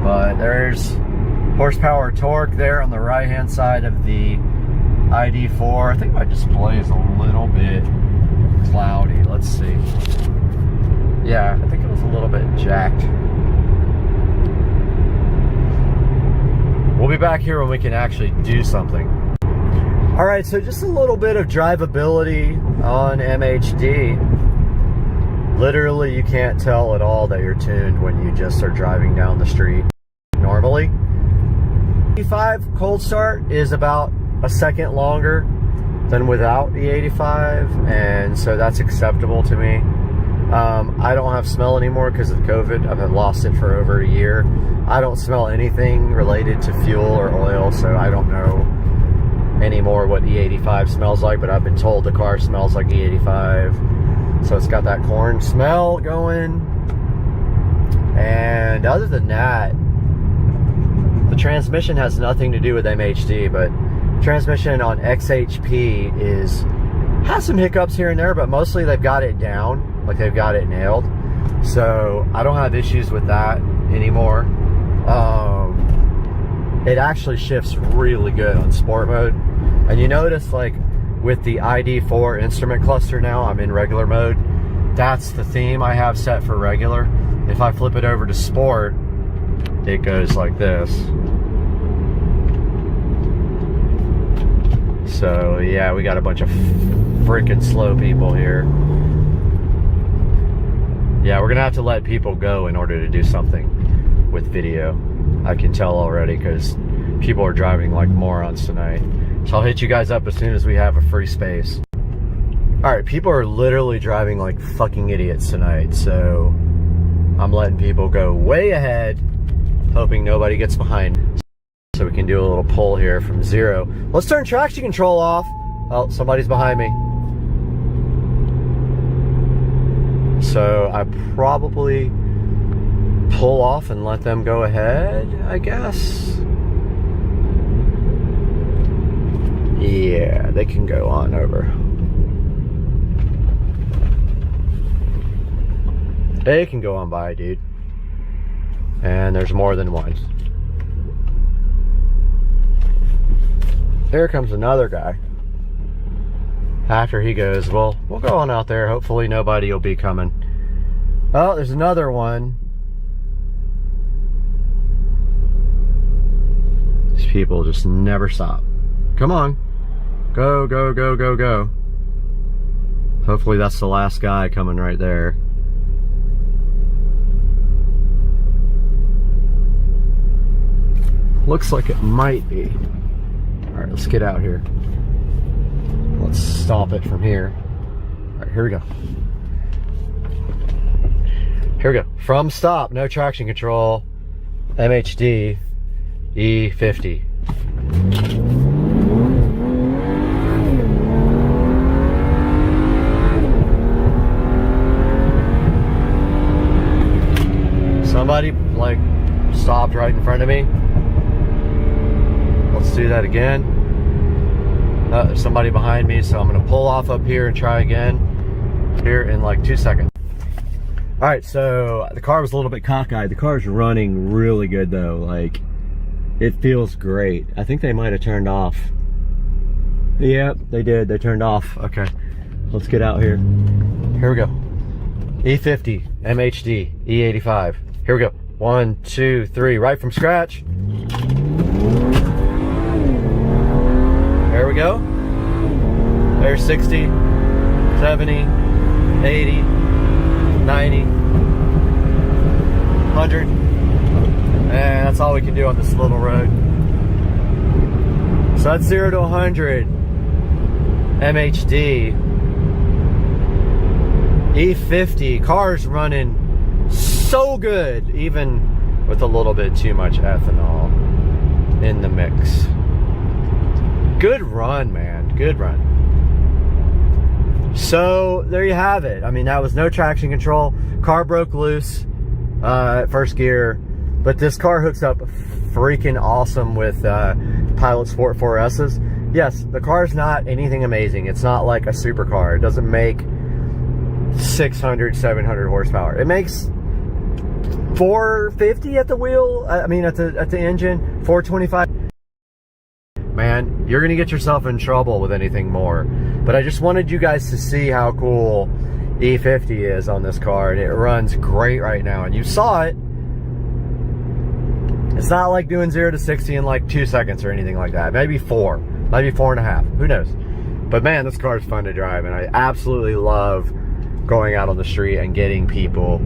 But there's horsepower torque there on the right hand side of the ID4. I think my display is a little bit cloudy. Let's see. Yeah, I think it was a little bit jacked. We'll be back here when we can actually do something. All right, so just a little bit of drivability on MHD. Literally, you can't tell at all that you're tuned when you just are driving down the street normally. E85 cold start is about a second longer than without E85, and so that's acceptable to me. I don't have smell anymore because of COVID. I've lost it for over a year. I don't smell anything related to fuel or oil, so I don't know anymore what E85 smells like, but I've been told the car smells like E85. So it's got that corn smell going. And other than that, the transmission has nothing to do with MHD, but transmission on XHP has some hiccups here and there, but mostly they've got it down. Like they've got it nailed. So I don't have issues with that anymore. It actually shifts really good on sport mode. And you notice, like with the ID4 instrument cluster now, I'm in regular mode. That's the theme I have set for regular. If I flip it over to sport, it goes like this. So yeah, we got a bunch of freaking slow people here. Yeah, we're gonna have to let people go in order to do something with video. I can tell already because people are driving like morons tonight. So I'll hit you guys up as soon as we have a free space. All right, people are literally driving like fucking idiots tonight. So I'm letting people go way ahead, hoping nobody gets behind. So we can do a little pull here from 0. Let's turn traction control off. Oh, somebody's behind me. So I probably pull off and let them go ahead, I guess. Yeah, they can go on over. They can go on by, dude. And there's more than one. There comes another guy. After he goes, well, we'll go on out there. Hopefully nobody will be coming. Oh, there's another one. These people just never stop. Come on. Go, go, go, go, go. Hopefully that's the last guy coming right there. Looks like it might be. Alright, let's get out here. Let's stomp it from here. Alright, here we go. Here we go. From stop, no traction control. MHD E50. Somebody like stopped right in front of me. Let's do that again. There's somebody behind me, so I'm gonna pull off up here and try again here in like 2 seconds. All right, so the car was a little bit cockeyed. The car's running really good though. Like, it feels great. I think they might have turned off. Yep, they did. They turned off. Okay, let's get out here. Here we go. E50, MHD, E85. Here we go. 1, 2, 3, right from scratch. There we go. There's 60, 70, 80, 90, 100. And that's all we can do on this little road. So that's 0 to 100. MHD. E50. Car's running so good, even with a little bit too much ethanol in the mix. Good run, man. Good run. So there you have it. I mean, that was no traction control. Car broke loose at first gear. but this car hooks up freaking awesome with Pilot Sport 4S's. Yes, the car's not anything amazing. It's not like a supercar. It doesn't make 600, 700 horsepower. It makes 450 at the wheel. I mean, at the engine, 425. Man, you're gonna get yourself in trouble with anything more. But I just wanted you guys to see how cool E50 is on this car, and it runs great right now. And you saw it. It's not like doing 0 to 60 in like 2 seconds or anything like that. Maybe 4, maybe 4.5. Who knows? But man, this car is fun to drive, and I absolutely love going out on the street and getting people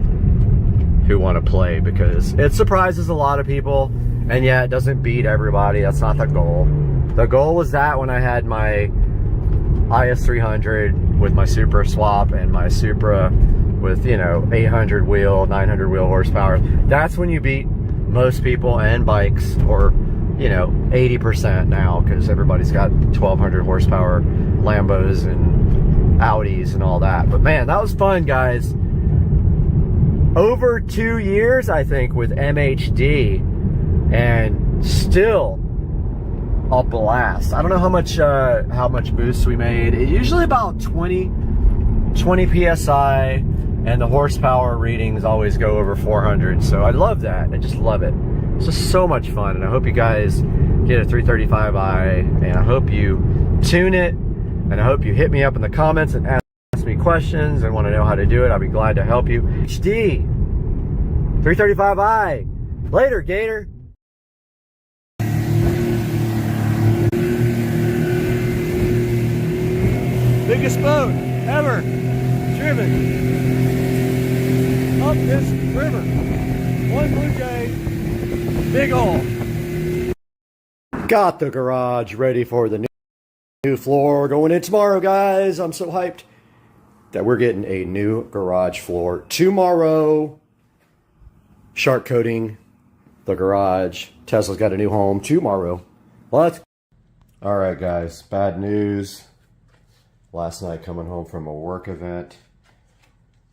who want to play, because it surprises a lot of people, and yeah, it doesn't beat everybody. That's not the goal. The goal was that when I had my IS300 with my Supra swap and my Supra with, you know, 800 wheel, 900 wheel horsepower, that's when you beat most people and bikes, or, you know, 80% now, because everybody's got 1200 horsepower Lambos and Audis and all that. But man, that was fun, guys. Over 2 years, I think, with MHD, and still a blast. I don't know how much boost we made. Usually about 20 PSI, and the horsepower readings always go over 400. So I love that. I just love it. It's just so much fun, and I hope you guys get a 335i, and I hope you tune it, and I hope you hit me up in the comments and ask me questions and want to know how to do it. I'll be glad to help you. HD 335i. Later, Gator. Biggest boat ever driven up this river. One Blue Jay, big ol'. Got the garage ready for the new floor going in tomorrow, guys. I'm so hyped that we're getting a new garage floor tomorrow. Shark coating the garage. Tesla's got a new home tomorrow. What? All right, guys. Bad news. Last night, coming home from a work event,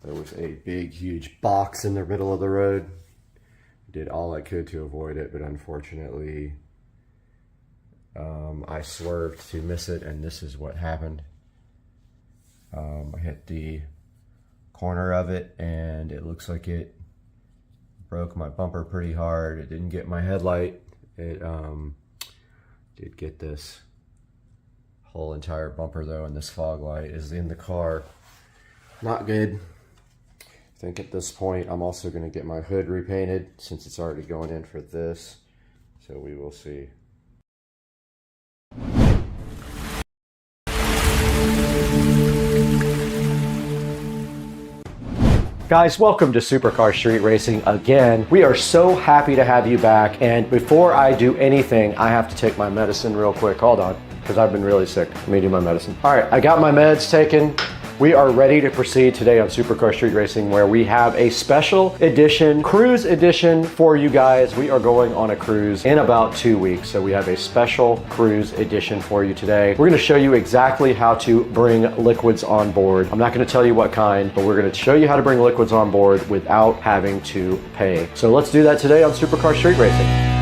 there was a big, huge box in the middle of the road. Did all I could to avoid it, but unfortunately, I swerved to miss it, and this is what happened. I hit the corner of it, and it looks like it broke my bumper pretty hard. It didn't get my headlight. It did get this whole entire bumper though, and this fog light is in the car. Not good. I think at this point I'm also going to get my hood repainted, since it's already going in for this. So we will see. Guys, welcome to Supercar Street Racing again. We are so happy to have you back, and before I do anything, I have to take my medicine real quick. Hold on, because I've been really sick. Let me do my medicine. All right, I got my meds taken. We are ready to proceed today on Supercar Street Racing, where we have a special edition, cruise edition for you guys. We are going on a cruise in about 2 weeks, so we have a special cruise edition for you today. We're gonna show you exactly how to bring liquids on board. I'm not gonna tell you what kind, but we're gonna show you how to bring liquids on board without having to pay. So let's do that today on Supercar Street Racing.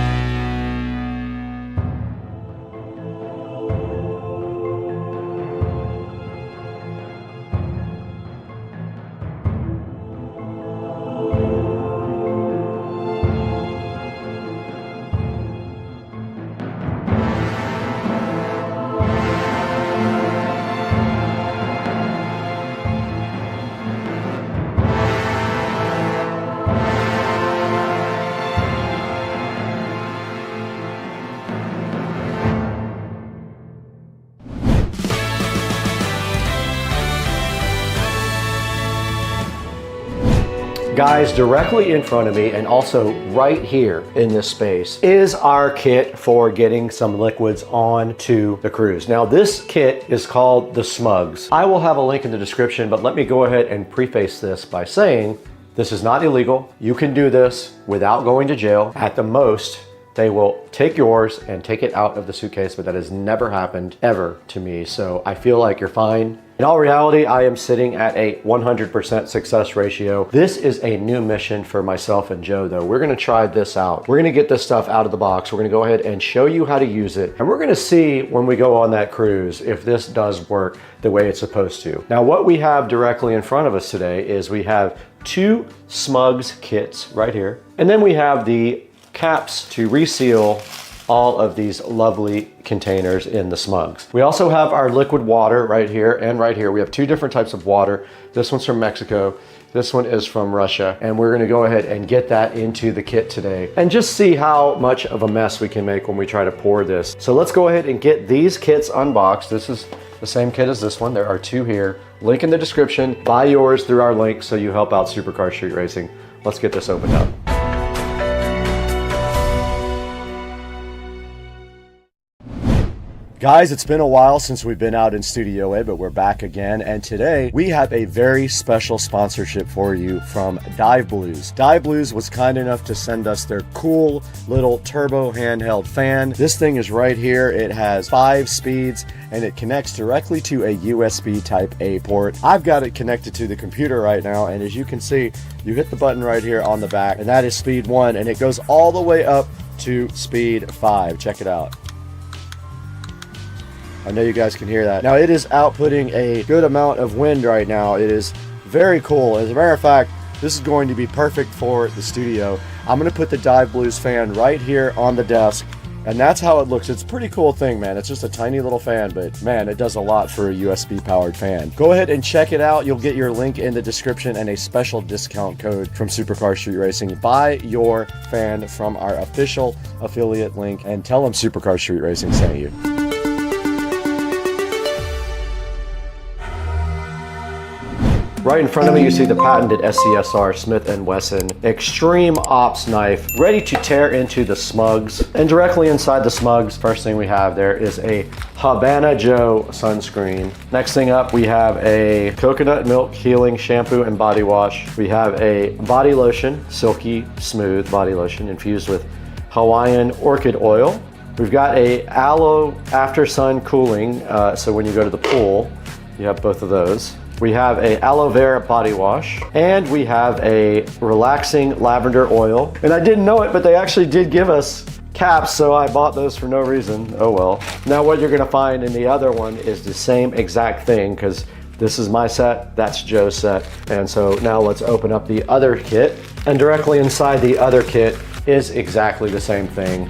Guys, directly in front of me, and also right here in this space, is our kit for getting some liquids onto the cruise. Now, this kit is called the Smugs. I will have a link in the description, but let me go ahead and preface this by saying this is not illegal. You can do this without going to jail. At the most, they will take yours and take it out of the suitcase, but that has never happened ever to me. So I feel like you're fine. In all reality, I am sitting at a 100% success ratio. This is a new mission for myself and Joe though. We're gonna try this out. We're gonna get this stuff out of the box. We're gonna go ahead and show you how to use it. And we're gonna see when we go on that cruise if this does work the way it's supposed to. Now, what we have directly in front of us today is we have 2 Smugs kits right here. And then we have the caps to reseal all of these lovely containers in the Smugs. We also have our liquid water right here and right here. We have 2 different types of water. This one's from Mexico. This one is from Russia. And we're gonna go ahead and get that into the kit today and just see how much of a mess we can make when we try to pour this. So let's go ahead and get these kits unboxed. This is the same kit as this one. There are 2 here. Link in the description. Buy yours through our link so you help out Supercar Street Racing. Let's get this opened up. Guys, it's been a while since we've been out in Studio A, but we're back again. And today we have a very special sponsorship for you from Dive Blues. Dive Blues was kind enough to send us their cool little turbo handheld fan. This thing is right here. It has 5 speeds and it connects directly to a USB type A port. I've got it connected to the computer right now. And as you can see, you hit the button right here on the back and that is speed 1 and it goes all the way up to speed 5. Check it out. I know you guys can hear that. Now it is outputting a good amount of wind right now. It is very cool. As a matter of fact, this is going to be perfect for the studio. I'm gonna put the Dive Blues fan right here on the desk and that's how it looks. It's a pretty cool thing, man. It's just a tiny little fan, but man, it does a lot for a USB powered fan. Go ahead and check it out. You'll get your link in the description and a special discount code from Supercar Street Racing. Buy your fan from our official affiliate link and tell them Supercar Street Racing sent you. Right in front of me, you see the patented SCSR Smith & Wesson Extreme Ops knife, ready to tear into the Smugs. And directly inside the Smugs, first thing we have there is a Habana Joe sunscreen. Next thing up, we have a coconut milk healing shampoo and body wash. We have a body lotion, silky smooth body lotion infused with Hawaiian orchid oil. We've got a aloe after sun cooling, so when you go to the pool, you have both of those. We have a aloe vera body wash, and we have a relaxing lavender oil. And I didn't know it, but they actually did give us caps, so I bought those for no reason. Oh well. Now what you're gonna find in the other one is the same exact thing, because this is my set, that's Joe's set. And so now let's open up the other kit. And directly inside the other kit is exactly the same thing.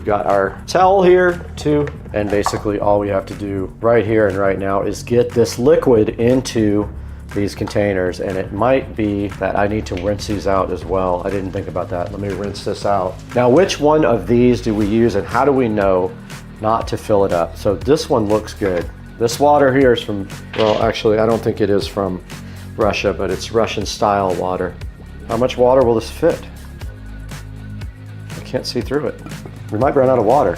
Got our towel here too, and basically all we have to do right here and right now is get this liquid into these containers, and it might be that I need to rinse these out as well. I didn't think about that. Let me rinse this out. Now, which one of these do we use and how do we know not to fill it up? So this one looks good. This water here is from, well, actually I don't think it is from Russia, but it's Russian style water. How much water will this fit? I can't see through it. We might run out of water.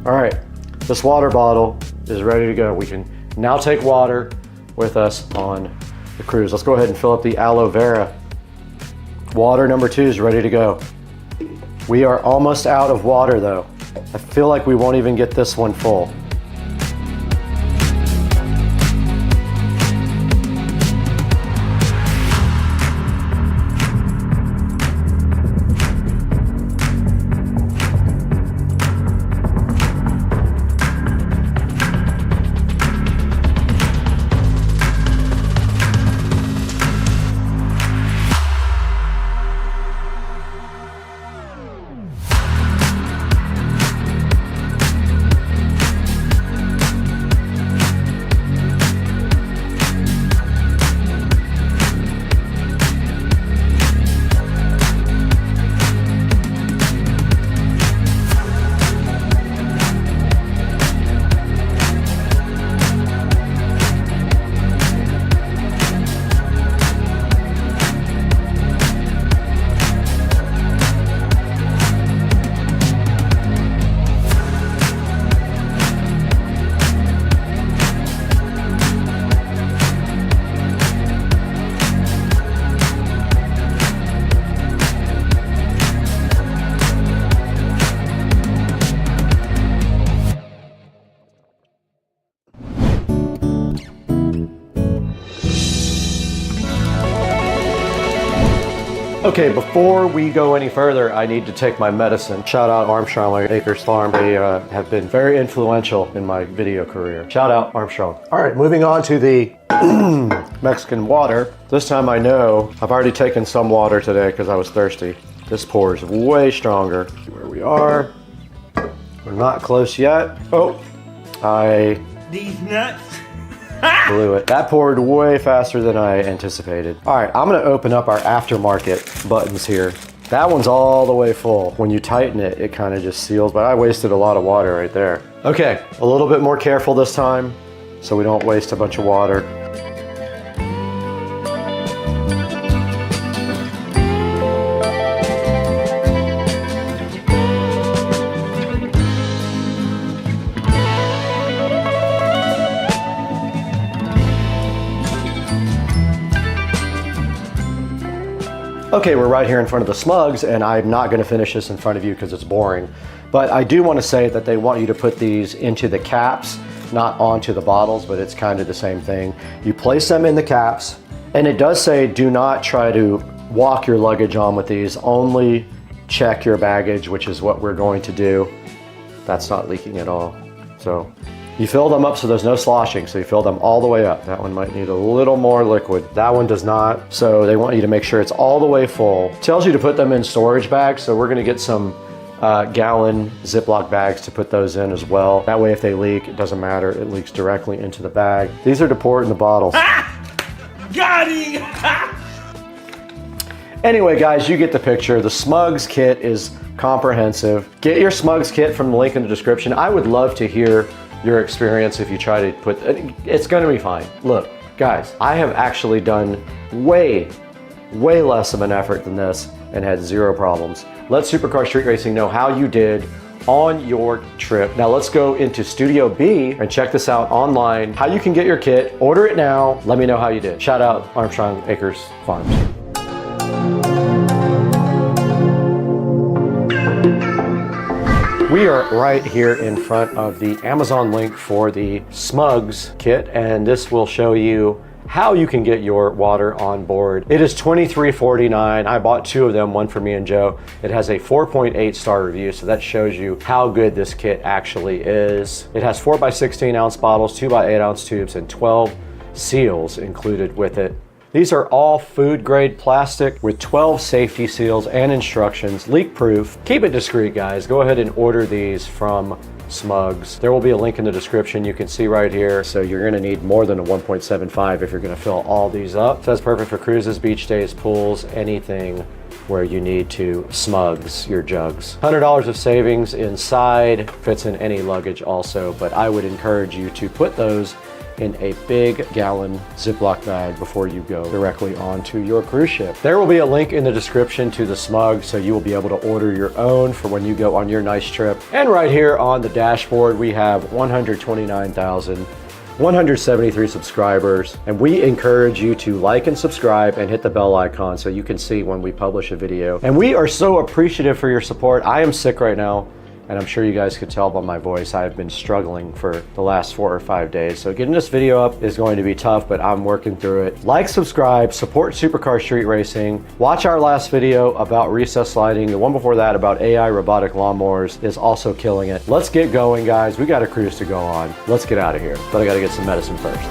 All right, this water bottle is ready to go. We can now take water with us on the cruise. Let's go ahead and fill up the aloe vera. Water number 2 is ready to go. We are almost out of water though. I feel like we won't even get this one full. Okay, before we go any further, I need to take my medicine. Shout out Armstrong Acres Farm. They have been very influential in my video career. Shout out Armstrong. All right, moving on to the Mexican water. This time I know I've already taken some water today because I was thirsty. This pours way stronger. Where we are. We're not close yet. Oh, These nuts. blew it. That poured way faster than I anticipated. All right, I'm gonna open up our aftermarket buttons here. That one's all the way full. When you tighten it, it kind of just seals, but I wasted a lot of water right there. Okay, a little bit more careful this time so we don't waste a bunch of water. Okay, we're right here in front of the Smugs, and I'm not going to finish this in front of you because it's boring. But I do want to say that they want you to put these into the caps, not onto the bottles, but it's kind of the same thing. You place them in the caps, and it does say do not try to walk your luggage on with these. Only check your baggage, which is what we're going to do. That's not leaking at all. So you fill them up so there's no sloshing, so you fill them all the way up. That one might need a little more liquid. That one does not, so they want you to make sure it's all the way full. Tells you to put them in storage bags, so we're gonna get some gallon Ziploc bags to put those in as well. That way if they leak, it doesn't matter, it leaks directly into the bag. These are to pour in the bottles. Got him. Anyway, guys, you get the picture. The Smugs kit is comprehensive. Get your Smugs kit from the link in the description. I would love to hear your experience if you try to put, it's gonna be fine. Look, guys, I have actually done way less of an effort than this and had zero problems. Let Supercar Street Racing know how you did on your trip. Now let's go into Studio B and check this out online, how you can get your kit, order it now, let me know how you did. Shout out Armstrong Acres Farms. We are right here in front of the Amazon link for the Smugs kit, and this will show you how you can get your water on board. It is $23.49. I bought two of them, one for me and Joe. It has a 4.8 star review, so that shows you how good this kit actually is. It has 4x16 ounce bottles, 2x8 ounce tubes, and 12 seals included with it. These are all food grade plastic with 12 safety seals and instructions, leak proof. Keep it discreet, guys. Go ahead and order these from Smugs. There will be a link in the description you can see right here. So you're gonna need more than a 1.75 if you're gonna fill all these up. So that's perfect for cruises, beach days, pools, anything where you need to Smugs your jugs. $100 of savings inside, fits in any luggage also, but I would encourage you to put those in a big gallon Ziploc bag before you go directly onto your cruise ship. There will be a link in the description to the Smug, so you will be able to order your own for when you go on your nice trip. And right here on the dashboard, we have 129,173 subscribers, and we encourage you to like and subscribe and hit the bell icon so you can see when we publish a video. And we are so appreciative for your support. I am sick right now, and I'm sure you guys could tell by my voice, I have been struggling for the last 4 or 5 days. So getting this video up is going to be tough, but I'm working through it. Like, subscribe, support Supercar Street Racing. Watch our last video about recessed sliding. The one before that about AI robotic lawnmowers is also killing it. Let's get going, guys. We got a cruise to go on. Let's get out of here. But I gotta get some medicine first.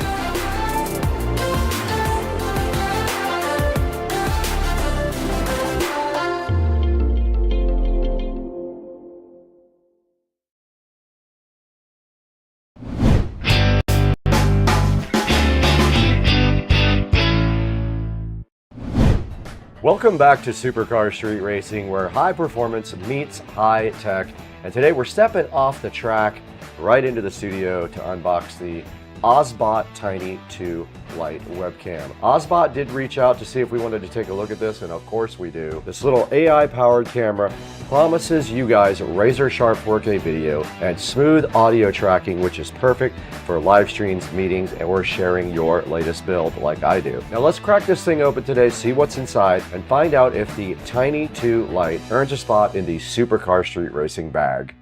Welcome back to Supercar Street Racing, where high performance meets high tech. And today we're stepping off the track right into the studio to unbox the Ozbot Tiny 2 Lite webcam. Ozbot did reach out to see if we wanted to take a look at this, and of course we do. This little AI powered camera promises you guys razor sharp 4K video and smooth audio tracking, which is perfect for live streams, meetings, or sharing your latest build like I do. Now let's crack this thing open today, see what's inside, and find out if the Tiny 2 Lite earns a spot in the Supercar Street Racing bag.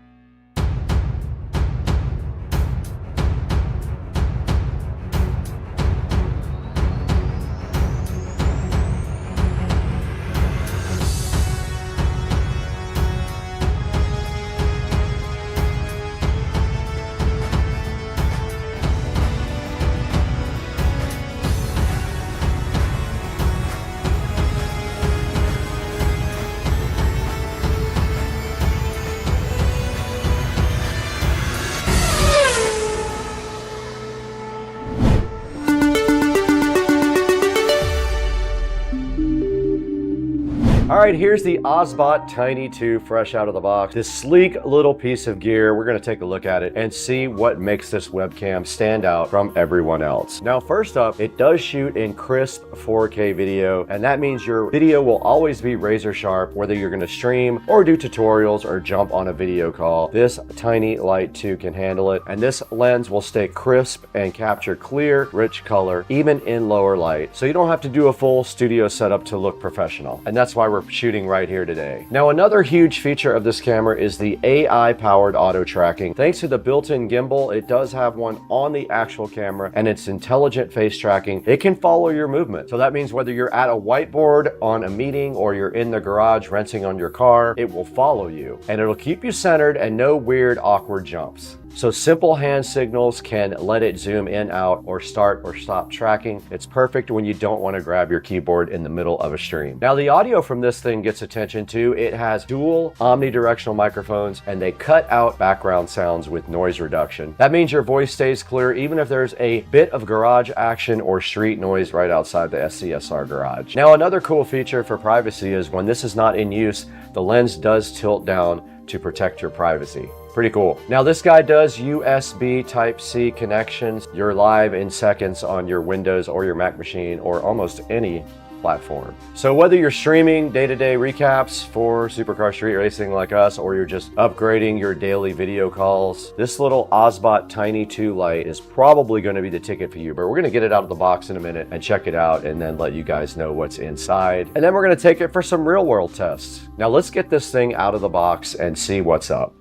All right, here's the Osbot Tiny 2 fresh out of the box. This sleek little piece of gear, we're gonna take a look at it and see what makes this webcam stand out from everyone else. Now, first up, it does shoot in crisp 4K video, and that means your video will always be razor sharp, whether you're gonna stream or do tutorials or jump on a video call. This Tiny Light 2 can handle it, and this lens will stay crisp and capture clear, rich color, even in lower light. So you don't have to do a full studio setup to look professional. And that's why we're shooting right here today. Now, another huge feature of this camera is the AI-powered auto tracking. Thanks to the built-in gimbal, it does have one on the actual camera, and it's intelligent face tracking. It can follow your movement. So that means whether you're at a whiteboard on a meeting or you're in the garage rinsing on your car, it will follow you. And it'll keep you centered and no weird, awkward jumps. So simple hand signals can let it zoom in, out, or start or stop tracking. It's perfect when you don't want to grab your keyboard in the middle of a stream. Now, the audio from this thing gets attention too. It has dual omnidirectional microphones, and they cut out background sounds with noise reduction. That means your voice stays clear even if there's a bit of garage action or street noise right outside the SCSR garage. Now, another cool feature for privacy is when this is not in use, the lens does tilt down to protect your privacy. Pretty cool. Now, this guy does USB Type-C connections. You're live in seconds on your Windows or your Mac machine or almost any platform. So whether you're streaming day-to-day recaps for supercar street racing like us, or you're just upgrading your daily video calls, this little Osbot Tiny 2 light is probably going to be the ticket for you. But we're going to get it out of the box in a minute and check it out and then let you guys know what's inside. And then we're going to take it for some real-world tests. Now, let's get this thing out of the box and see what's up.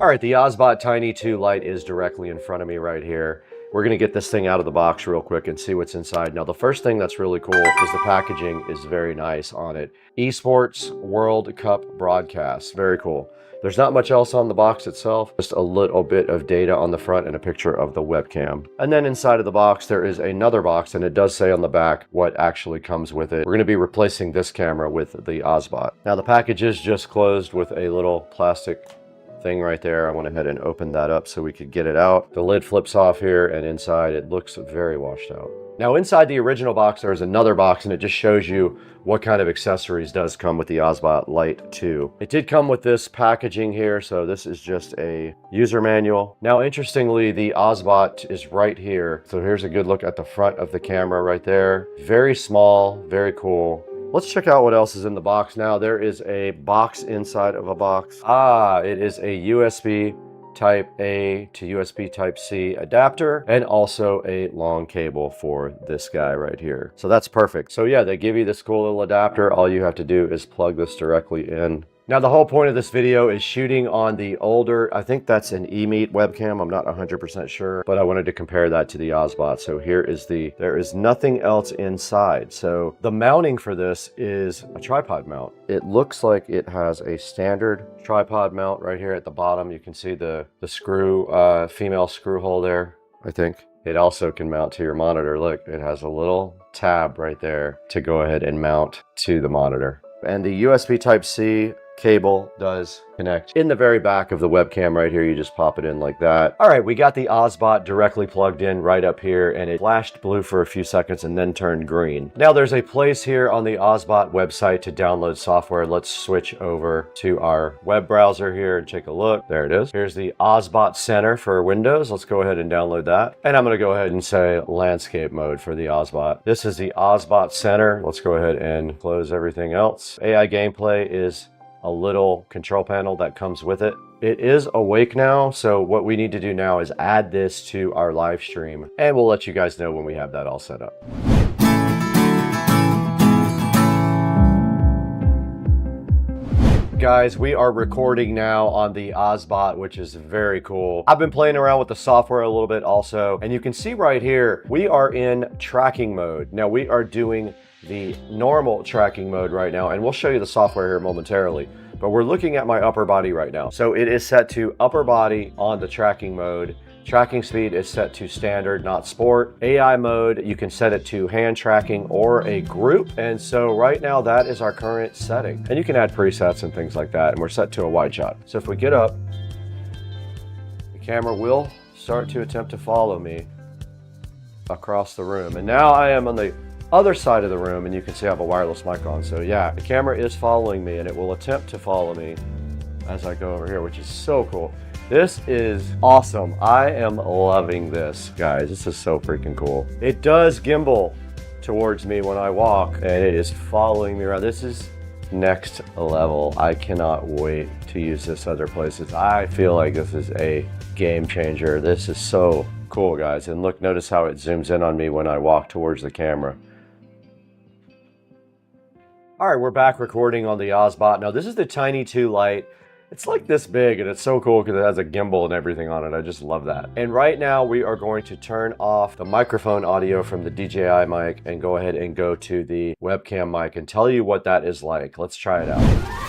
All right, the Osbot Tiny 2 light is directly in front of me right here. We're gonna get this thing out of the box real quick and see what's inside. Now, the first thing that's really cool is the packaging is very nice on it. Esports World Cup broadcast, very cool. There's not much else on the box itself, just a little bit of data on the front and a picture of the webcam. And then inside of the box, there is another box, and it does say on the back what actually comes with it. We're gonna be replacing this camera with the Osbot. Now, the package is just closed with a little plastic thing right there. I went ahead and opened that up so we could get it out. The lid flips off here, and inside it looks very washed out. Now, inside the original box, there's another box, and it just shows you what kind of accessories does come with the Osbot Light 2. It did come with this packaging here, so this is just a user manual. Now, interestingly, the Osbot is right here. So here's a good look at the front of the camera right there. Very small, very cool. Let's check out what else is in the box now. There is a box inside of a box. It is a USB Type A to USB Type C adapter, and also a long cable for this guy right here. So that's perfect. So yeah, they give you this cool little adapter. All you have to do is plug this directly in. Now, the whole point of this video is shooting on the older, I think that's an eMeet webcam. I'm not 100% sure, but I wanted to compare that to the Osbot. So here is there is nothing else inside. So the mounting for this is a tripod mount. It looks like it has a standard tripod mount right here at the bottom. You can see the screw, female screw hole there, I think. It also can mount to your monitor. Look, it has a little tab right there to go ahead and mount to the monitor. And the USB Type-C cable does connect in the very back of the webcam right here. You just pop it in like that. All right, we got the Osbot directly plugged in right up here, and it flashed blue for a few seconds and then turned green. Now, there's a place here on the Osbot website to download software. Let's switch over to our web browser here and take a look. There it is. Here's the Osbot Center for Windows. Let's go ahead and download that. And I'm going to go ahead and say landscape mode for the Osbot. This is the Osbot Center. Let's go ahead and close everything else. AI gameplay is a little control panel that comes with it. It is awake now, so what we need to do now is add this to our live stream, and we'll let you guys know when we have that all set up. Guys, we are recording now on the Osbot, which is very cool. I've been playing around with the software a little bit also, and you can see right here, we are in tracking mode. Now, we are doing the normal tracking mode right now, and we'll show you the software here momentarily, but we're looking at my upper body right now. So it is set to upper body on the tracking mode. Tracking speed is set to standard, not sport. AI mode, you can set it to hand tracking or a group. And so right now that is our current setting. And you can add presets and things like that. And we're set to a wide shot. So if we get up, the camera will start to attempt to follow me. across the room. And now I am on the other side of the room, and you can see I have a wireless mic on. So yeah, the camera is following me, and it will attempt to follow me as I go over here, which is so cool. This is awesome. I am loving this, guys. This is so freaking cool. It does gimbal towards me when I walk, and it is following me around. This is next level. I cannot wait to use this other places. I feel like this is a game changer. This is so cool, guys. And look, notice how it zooms in on me when I walk towards the camera. All right, we're back recording on the Ozbot. Now, this is the Tiny 2 Lite. It's like this big, and it's so cool because it has a gimbal and everything on it. I just love that. And right now, we are going to turn off the microphone audio from the DJI mic and go ahead and go to the webcam mic and tell you what that is like. Let's try it out.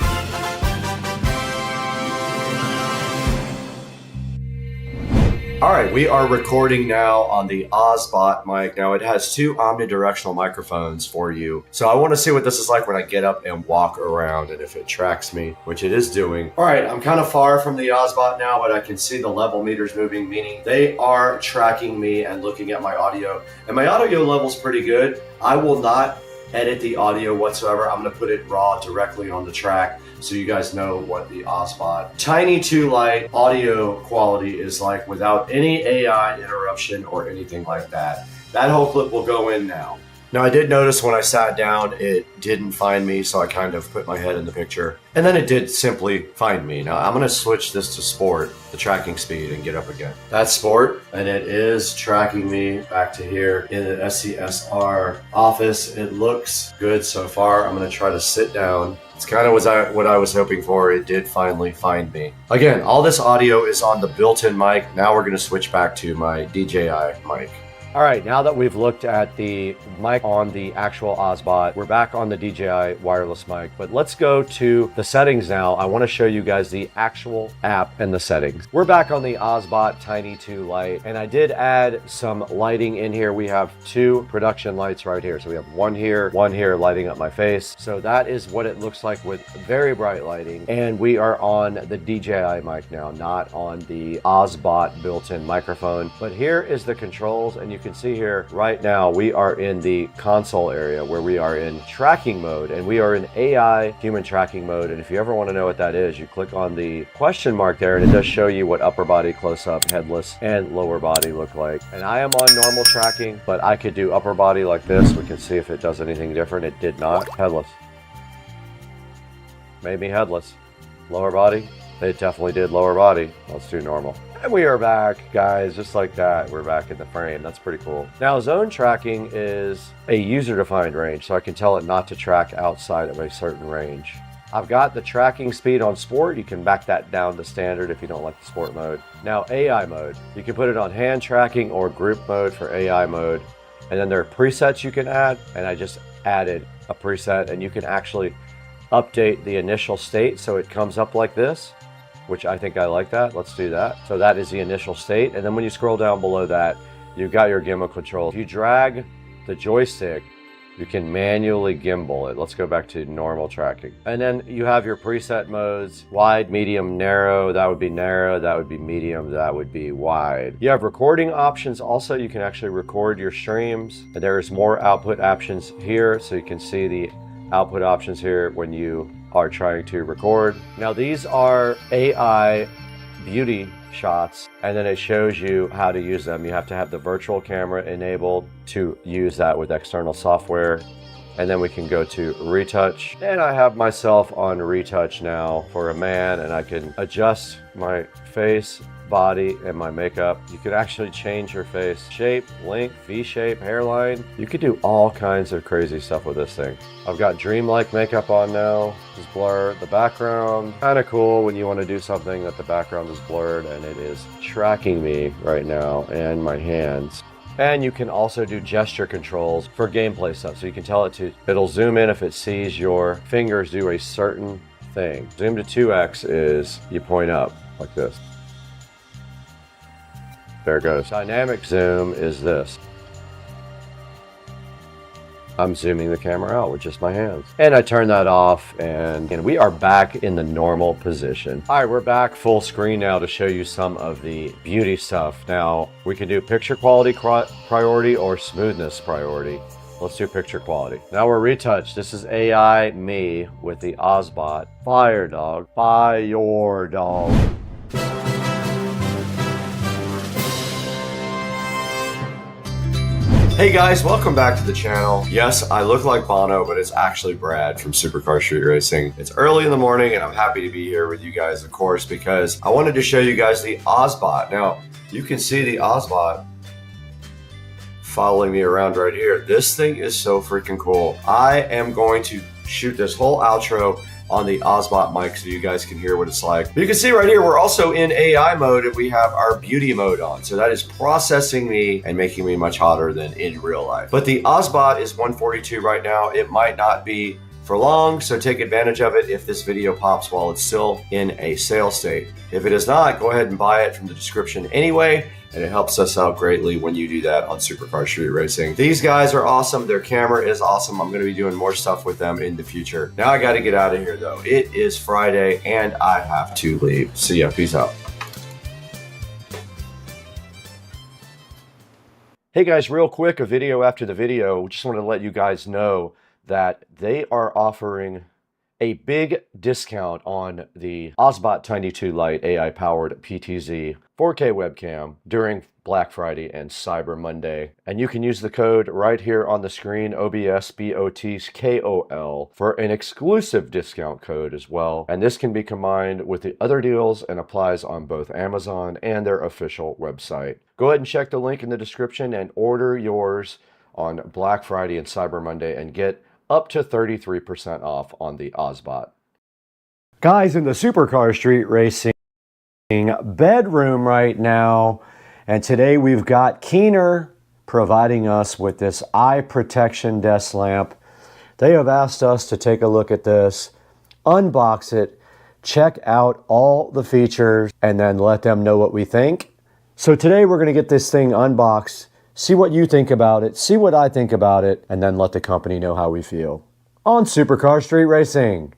All right, we are recording now on the Ozbot mic. Now it has two omnidirectional microphones for you. So I want to see what this is like when I get up and walk around and if it tracks me, which it is doing. All right, I'm kind of far from the Ozbot now, but I can see the level meters moving, meaning they are tracking me and looking at my audio. And my audio level's pretty good. I will not edit the audio whatsoever. I'm gonna put it raw directly on the track so you guys know what the Ozbot Tiny 2 Lite audio quality is like without any AI interruption or anything like that. That whole clip will go in now. Now, I did notice when I sat down, it didn't find me, so I kind of put my head in the picture. And then it did simply find me. Now, I'm going to switch this to sport, the tracking speed, and get up again. That's sport, and it is tracking me back to here in the SCSR office. It looks good so far. I'm going to try to sit down. It's kind of what I was hoping for. It did finally find me. Again, all this audio is on the built-in mic. Now we're going to switch back to my DJI mic. All right, now that we've looked at the mic on the actual Ozbot, we're back on the DJI wireless mic, but let's go to the settings now. I want to show you guys the actual app and the settings. We're back on the Ozbot Tiny 2 Lite, and I did add some lighting in here. We have two production lights right here. So we have one here lighting up my face. So that is what it looks like with very bright lighting. And we are on the DJI mic now, not on the Ozbot built-in microphone. But here is the controls, and you can see here right now we are in the console area where we are in tracking mode, and we are in AI human tracking mode. And if you ever want to know what that is, you click on the question mark there, and it does show you what upper body, close up, headless, and lower body look like. And I am on normal tracking, but I could do upper body like this. We can see if it does anything different. It did not. Headless made me headless. Lower body, it definitely did lower body. Let's do normal. And we are back, guys, just like that. We're back in the frame. That's pretty cool. Now, zone tracking is a user-defined range, so I can tell it not to track outside of a certain range. I've got the tracking speed on sport. You can back that down to standard if you don't like the sport mode. Now, AI mode. You can put it on hand tracking or group mode for AI mode. And then there are presets you can add, and I just added a preset, and you can actually update the initial state so it comes up like this, which I think I like that. Let's do that. So that is the initial state. And then when you scroll down below that, you've got your gimbal control. If you drag the joystick, you can manually gimbal it. Let's go back to normal tracking. And then you have your preset modes: wide, medium, narrow. That would be narrow. That would be medium. That would be wide. You have recording options. Also, you can actually record your streams. There's more output options here. So you can see the output options here when you are trying to record. Now, these are AI beauty shots, and then it shows you how to use them. You have to have the virtual camera enabled to use that with external software. And then we can go to retouch, and I have myself on retouch now for a man, and I can adjust my face, body, and my makeup. You could actually change your face shape, length, V-shape, hairline. You could do all kinds of crazy stuff with this thing. I've got dreamlike makeup on now. Just blur the background. Kind of cool when you want to do something that the background is blurred, and it is tracking me right now and my hands. And you can also do gesture controls for gameplay stuff. So you can tell it to, it'll zoom in if it sees your fingers do a certain thing. Zoom to 2x is you point up like this. There it goes. Dynamic zoom is this. I'm zooming the camera out with just my hands. And I turn that off, and we are back in the normal position. All right, we're back full screen now to show you some of the beauty stuff. Now, we can do picture quality priority or smoothness priority. Let's do picture quality. Now we're retouched. This is AI me with the Ozbot. Fire, dog. Fire, dog. Hey guys, welcome back to the channel. Yes, I look like Bono, but it's actually Brad from Supercar Street Racing. It's early in the morning and I'm happy to be here with you guys, of course, because I wanted to show you guys the Ozbot. Now, you can see the Ozbot following me around right here. This thing is so freaking cool. I am going to shoot this whole outro on the Ozbot mic so you guys can hear what it's like. But you can see right here, we're also in AI mode and we have our beauty mode on. So that is processing me and making me much hotter than in real life. But the Ozbot is 142 right now. It might not be for long, so take advantage of it if this video pops while it's still in a sale state. If it is not, go ahead and buy it from the description anyway, and it helps us out greatly when you do that on Supercar Street Racing. These guys are awesome. Their camera is awesome. I'm going to be doing more stuff with them in the future. Now I got to get out of here though. It is Friday and I have to leave. See ya. Peace out. Hey guys, real quick, a video after the video. Just wanted to let you guys know that they are offering a big discount on the Ozbot Tiny 2 Lite AI-powered PTZ 4K webcam during Black Friday and Cyber Monday. And you can use the code right here on the screen, OBSBOTKOL, for an exclusive discount code as well. And this can be combined with the other deals and applies on both Amazon and their official website. Go ahead and check the link in the description and order yours on Black Friday and Cyber Monday and get up to 33% off on the Ozbot. Guys, in the Supercar Street Racing bedroom right now, and today we've got Keener providing us with this eye protection desk lamp. They have asked us to take a look at this, unbox it, check out all the features, and then let them know what we think. So today we're going to get this thing unboxed, see what you think about it, see what I think about it, and then let the company know how we feel. On Supercar Street Racing.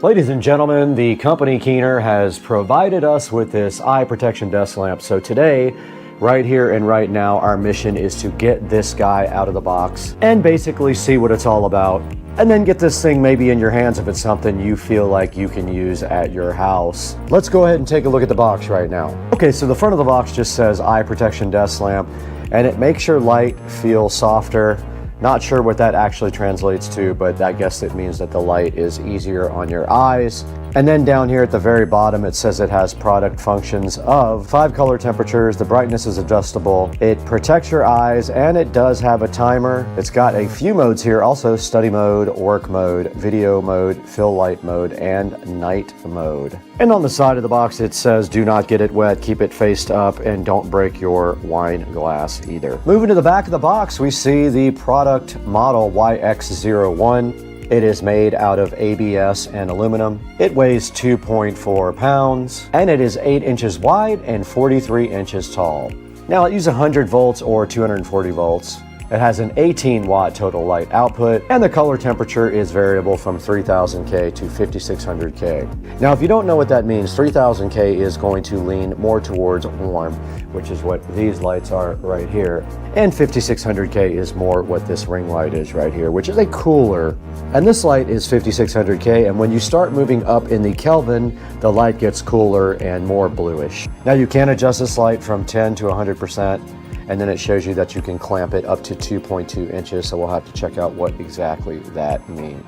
Ladies and gentlemen, the company Keener has provided us with this eye protection desk lamp. So today, right here and right now, our mission is to get this guy out of the box and basically see what it's all about. And then get this thing maybe in your hands if it's something you feel like you can use at your house. Let's go ahead and take a look at the box right now. Okay, so the front of the box just says eye protection desk lamp, and it makes your light feel softer. Not sure what that actually translates to, but I guess it means that the light is easier on your eyes. And then down here at the very bottom, it says it has product functions of 5 color temperatures, the brightness is adjustable, it protects your eyes, and it does have a timer. It's got a few modes here, also study mode, work mode, video mode, fill light mode, and night mode. And on the side of the box, it says do not get it wet, keep it faced up, and don't break your wine glass either. Moving to the back of the box, we see the product model YX01. It is made out of ABS and aluminum. It weighs 2.4 pounds, and it is 8 inches wide and 43 inches tall. Now it uses 100 volts or 240 volts. It has an 18 watt total light output, and the color temperature is variable from 3000K to 5600K. Now, if you don't know what that means, 3000K is going to lean more towards warm, which is what these lights are right here. And 5600K is more what this ring light is right here, which is a cooler. And this light is 5600K, and when you start moving up in the Kelvin, the light gets cooler and more bluish. Now, you can adjust this light from 10 to 100%. And then it shows you that you can clamp it up to 2.2 inches, so we'll have to check out what exactly that means.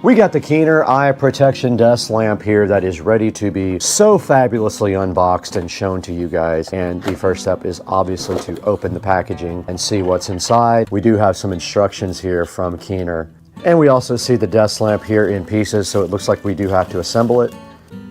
We got the Keener eye protection desk lamp here that is ready to be so fabulously unboxed and shown to you guys. And the first step is obviously to open the packaging and see what's inside. We do have some instructions here from Keener. And we also see the desk lamp here in pieces, so it looks like we do have to assemble it.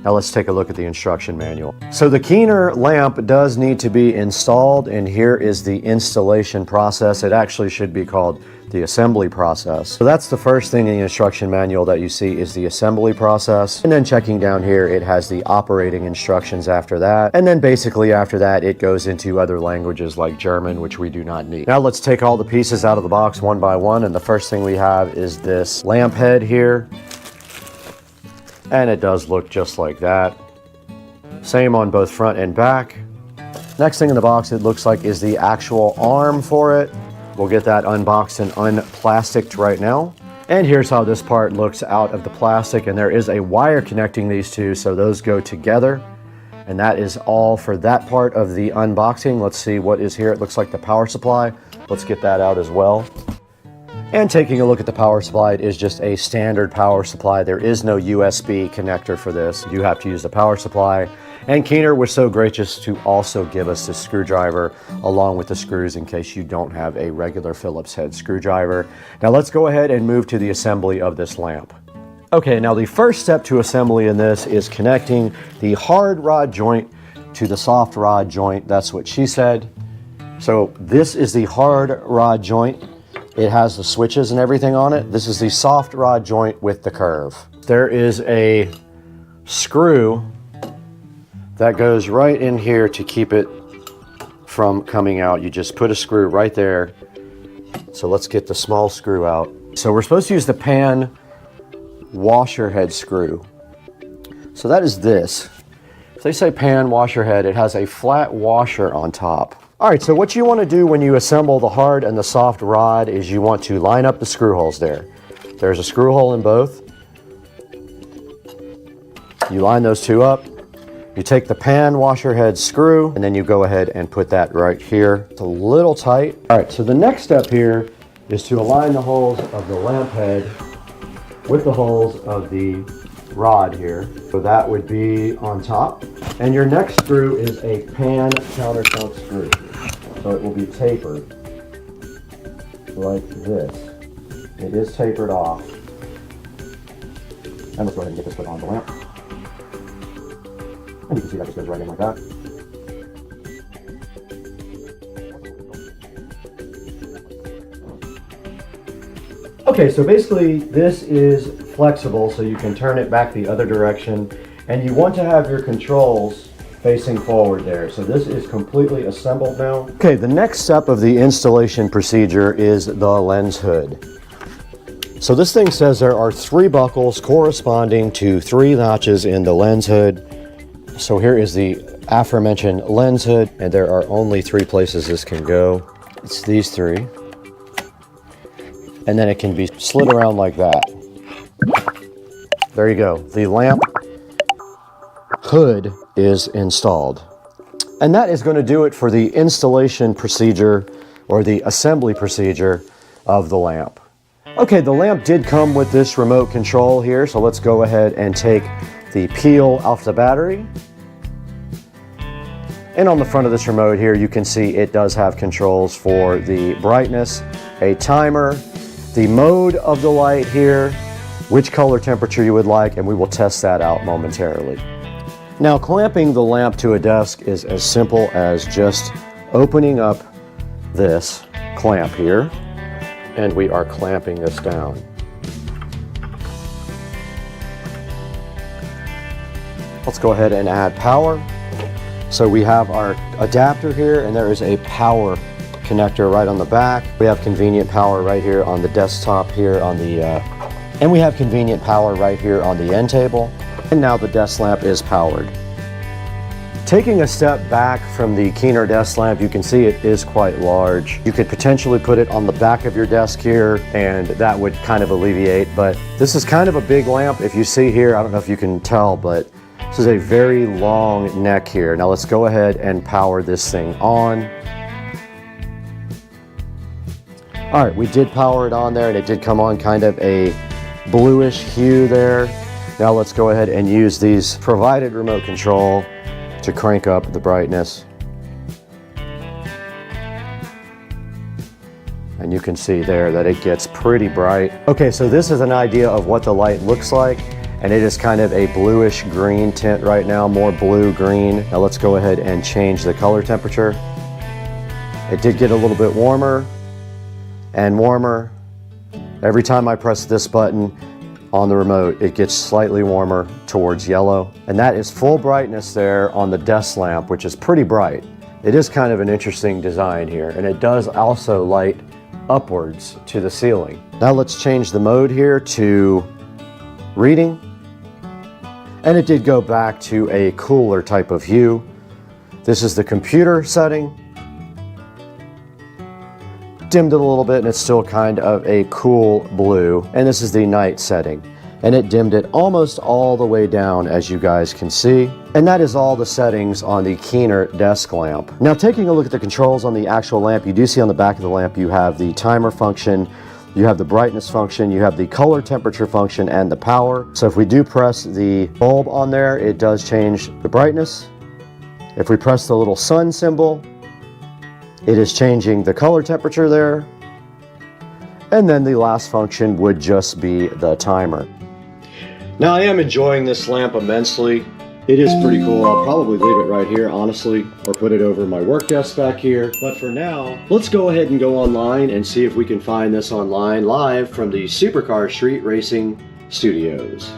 Now let's take a look at the instruction manual. So the Keener lamp does need to be installed, and here is the installation process. It actually should be called the assembly process. So that's the first thing in the instruction manual that you see is the assembly process. And then checking down here, it has the operating instructions after that. And then basically after that, it goes into other languages like German, which we do not need. Now let's take all the pieces out of the box one by one. And the first thing we have is this lamp head here. And it does look just like that. Same on both front and back. Next thing in the box it looks like is the actual arm for it. We'll get that unboxed and unplasticed right now. And here's how this part looks out of the plastic, and there is a wire connecting these two, so those go together. And that is all for that part of the unboxing. Let's see what is here. It looks like the power supply. Let's get that out as well. And taking a look at the power supply, it is just a standard power supply. There is no USB connector for this. You have to use the power supply. And Keener was so gracious to also give us the screwdriver along with the screws in case you don't have a regular Phillips head screwdriver. Now let's go ahead and move to the assembly of this lamp. Okay, now the first step to assembly in this is connecting the hard rod joint to the soft rod joint. That's what she said. So this is the hard rod joint. It has the switches and everything on it. This is the soft rod joint with the curve. There is a screw that goes right in here to keep it from coming out. You just put a screw right there. So let's get the small screw out. So we're supposed to use the pan washer head screw. So that is this. If they say pan washer head, it has a flat washer on top. All right, so what you want to do when you assemble the hard and the soft rod is you want to line up the screw holes there. There's a screw hole in both. You line those two up. You take the pan washer head screw, and then you go ahead and put that right here. It's a little tight. All right, so the next step here is to align the holes of the lamp head with the holes of the rod here. So that would be on top. And your next screw is a pan countersunk screw. So it will be tapered like this. It is tapered off. And let's go ahead and get this put on the lamp. And you can see that just goes right in like that. Okay, so basically this is flexible, so you can turn it back the other direction, and you want to have your controls facing forward there. So this is completely assembled now. Okay, the next step of the installation procedure is the lens hood. So this thing says there are 3 buckles corresponding to 3 notches in the lens hood. So here is the aforementioned lens hood, and there are only 3 places this can go. It's these 3. And then it can be slid around like that. There you go. The lamp hood is installed. And that is going to do it for the installation procedure or the assembly procedure of the lamp. Okay, the lamp did come with this remote control here, so let's go ahead and take the peel off the battery. And on the front of this remote here, you can see it does have controls for the brightness, a timer, the mode of the light here, which color temperature you would like, and we will test that out momentarily. Now, clamping the lamp to a desk is as simple as just opening up this clamp here, and we are clamping this down. Let's go ahead and add power. So we have our adapter here, and there is a power connector right on the back. We have convenient power right here on the desktop here on the, and we have convenient power right here on the end table. And now the desk lamp is powered. Taking a step back from the Keener desk lamp, you can see it is quite large. You could potentially put it on the back of your desk here, and that would kind of alleviate, but this is kind of a big lamp. If you see here, I don't know if you can tell, but this is a very long neck here. Now let's go ahead and power this thing on. All right, we did power it on there, and it did come on kind of a bluish hue there. Now let's go ahead and use these provided remote control to crank up the brightness. And you can see there that it gets pretty bright. Okay, so this is an idea of what the light looks like. And it is kind of a bluish green tint right now, more blue-green. Now let's go ahead and change the color temperature. It did get a little bit warmer and warmer. Every time I press this button on the remote, it gets slightly warmer towards yellow. And that is full brightness there on the desk lamp, which is pretty bright. It is kind of an interesting design here, and it does also light upwards to the ceiling. Now let's change the mode here to reading. And it did go back to a cooler type of hue. This is the computer setting. Dimmed it a little bit and it's still kind of a cool blue. And this is the night setting. And it dimmed it almost all the way down, as you guys can see. And that is all the settings on the Keener desk lamp. Now taking a look at the controls on the actual lamp, you do see on the back of the lamp you have the timer function, you have the brightness function, you have the color temperature function, and the power. So if we do press the bulb on there, it does change the brightness. If we press the little sun symbol, it is changing the color temperature there. And then the last function would just be the timer. Now I am enjoying this lamp immensely. It is pretty cool. I'll probably leave it right here, honestly, or put it over my work desk back here. But for now, let's go ahead and go online and see if we can find this online live from the Supercar Street Racing Studios.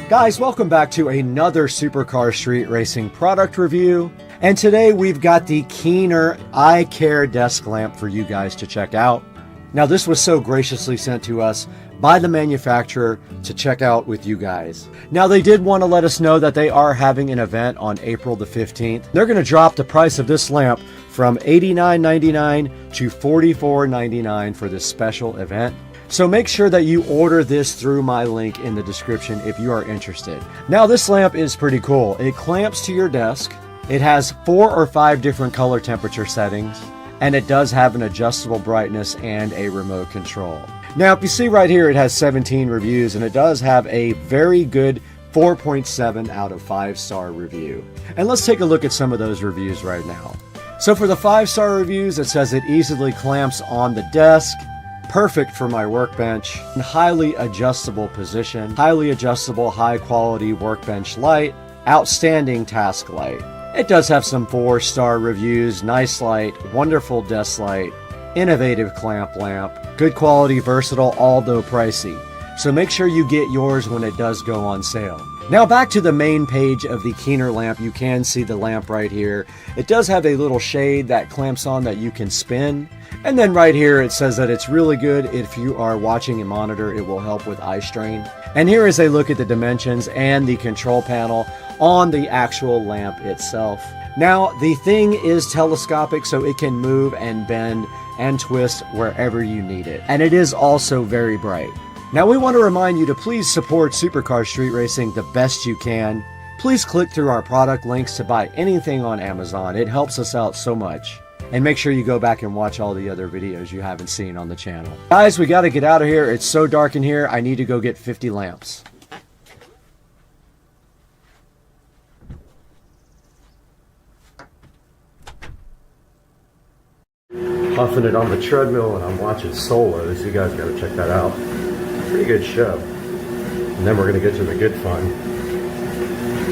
Guys, welcome back to another Supercar Street Racing product review. And today we've got the Keener iCare desk lamp for you guys to check out. Now this was so graciously sent to us by the manufacturer to check out with you guys. Now they did want to let us know that they are having an event on April the 15th. They're going to drop the price of this lamp from $89.99 to $44.99 for this special event. So make sure that you order this through my link in the description if you are interested. Now this lamp is pretty cool. It clamps to your desk. It has 4 or 5 different color temperature settings, and it does have an adjustable brightness and a remote control. Now if you see right here, it has 17 reviews, and it does have a very good 4.7 out of 5-star review. And let's take a look at some of those reviews right now. So for the 5-star reviews, it says it easily clamps on the desk, perfect for my workbench, highly adjustable position, highly adjustable high quality workbench light, outstanding task light. It does have some 4-star reviews, nice light, wonderful desk light, innovative clamp lamp, good quality, versatile, although pricey. So make sure you get yours when it does go on sale. Now back to the main page of the Keener lamp. You can see the lamp right here. It does have a little shade that clamps on that you can spin. And then right here it says that it's really good if you are watching a monitor. It will help with eye strain. And here is a look at the dimensions and the control panel on the actual lamp itself. Now the thing is telescopic, so it can move and bend and twist wherever you need it. And it is also very bright. Now we want to remind you to please support Supercar Street Racing the best you can. Please click through our product links to buy anything on Amazon. It helps us out so much. And make sure you go back and watch all the other videos you haven't seen on the channel. Guys, we got to get out of here. It's so dark in here. I need to go get 50 lamps. Huffing it on the treadmill and I'm watching solos. You guys got to check that out. Pretty good show. And then we're going to get to the good fun.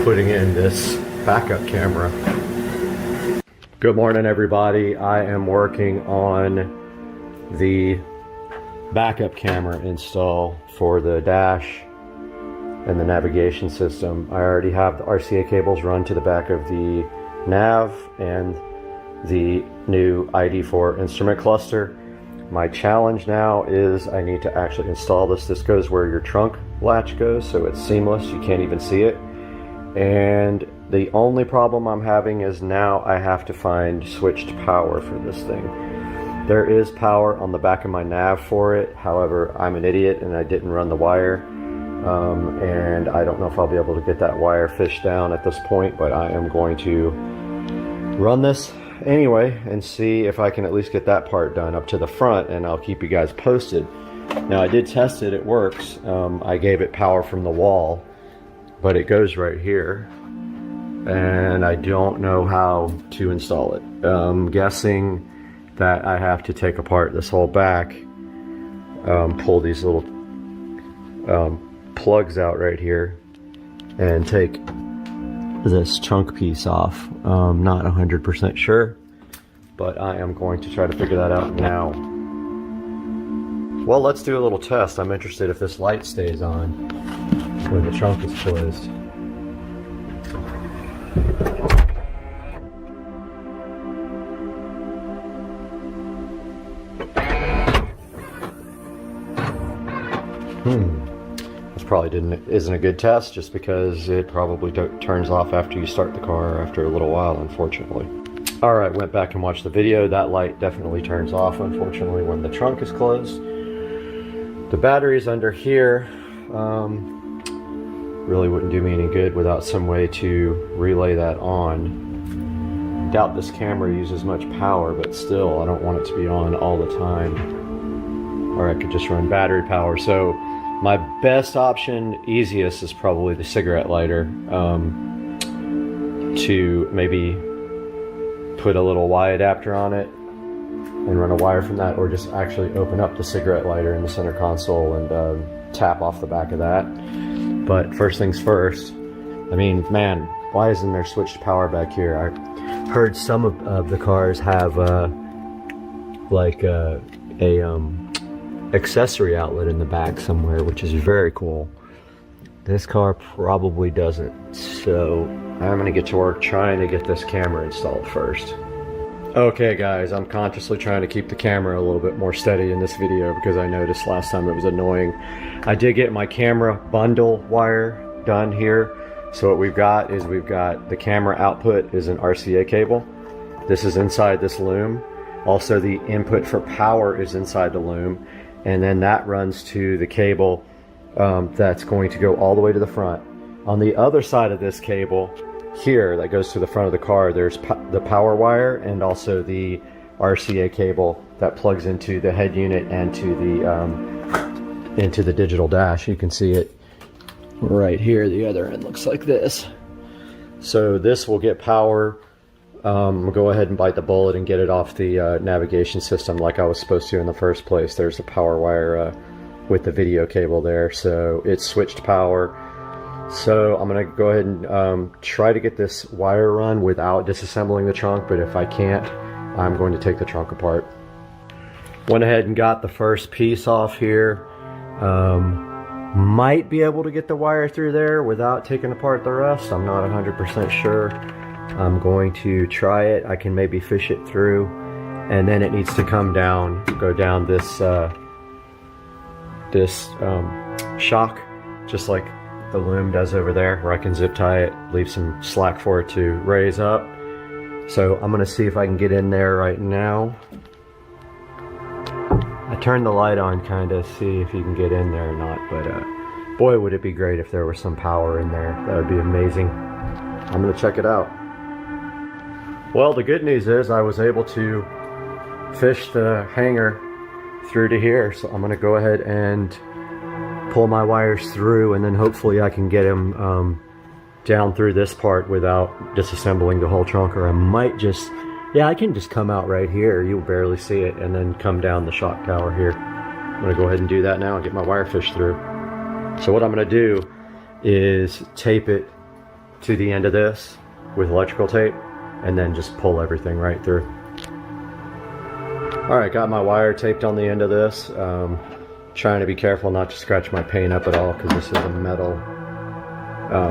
Putting in this backup camera. Good morning, everybody. I am working on the backup camera install for the dash and the navigation system. I already have the RCA cables run to the back of the nav and the new ID4 instrument cluster. My challenge now is I need to actually install this. This goes where your trunk latch goes, so it's seamless. You can't even see it. And the only problem I'm having is now I have to find switched power for this thing. There is power on the back of my nav for it. However, I'm an idiot and I didn't run the wire. And I don't know if I'll be able to get that wire fished down at this point, but I am going to run this anyway and see if I can at least get that part done up to the front, and I'll keep you guys posted. Now I did test it, it works. I gave it power from the wall, but it goes right here. and I don't know how to install it. I'm guessing that I have to take apart this whole back, pull these little plugs out right here, and take this trunk piece off. Not 100% sure, but I am going to try to figure that out now. Well, let's do a little test. I'm interested if this light stays on when the trunk is closed. This probably isn't a good test, just because it probably turns off after you start the car after a little while, unfortunately. Alright, went back and watched the video. That light definitely turns off, unfortunately, when the trunk is closed. The battery's under here. Really wouldn't do me any good without some way to relay that on. Doubt this camera uses much power, but still, I don't want it to be on all the time. Or I could just run battery power. So my best option, easiest, is probably the cigarette lighter. To maybe put a little Y adapter on it and run a wire from that, or just actually open up the cigarette lighter in the center console and tap off the back of that. But first things first, I mean, man, why isn't there switched power back here? I heard some of the cars have like a accessory outlet in the back somewhere, which is very cool. This car probably doesn't, so I'm gonna get to work trying to get this camera installed first. Okay guys, I'm consciously trying to keep the camera a little bit more steady in this video because I noticed last time it was annoying. I did get my camera bundle wire done here. So what we've got is the camera output is an RCA cable. This is inside this loom. Also the input for power is inside the loom. And then that runs to the cable that's going to go all the way to the front. On the other side of this cable here that goes to the front of the car, there's the power wire and also the RCA cable that plugs into the head unit and to into the digital dash. You can see it right here. The other end looks like this. So this will get power. We'll go ahead and bite the bullet and get it off the navigation system like I was supposed to in the first place. There's a power wire with the video cable there, so it's switched power. So I'm gonna go ahead and try to get this wire run without disassembling the trunk, but if I can't, I'm going to take the trunk apart. Went ahead and got the first piece off here. Might be able to get the wire through there without taking apart the rest. I'm not 100% sure. I'm going to try it. I can maybe fish it through, and then it needs to come down, go down this shock, just like the loom does over there, where I can zip tie it, leave some slack for it to raise up. So I'm gonna see if I can get in there right now. I turned the light on kind of see if you can get in there or not, but boy would it be great if there was some power in there. That would be amazing. I'm gonna check it out. Well, the good news is I was able to fish the hanger through to here, so I'm gonna go ahead and pull my wires through, and then hopefully I can get him down through this part without disassembling the whole trunk. Or I might just, yeah, I can just come out right here, you'll barely see it, and then come down the shock tower here. I'm gonna go ahead and do that now and get my wire fish through. So what I'm gonna do is tape it to the end of this with electrical tape, and then just pull everything right through. All right, got my wire taped on the end of this. Trying to be careful not to scratch my paint up at all, because this is a metal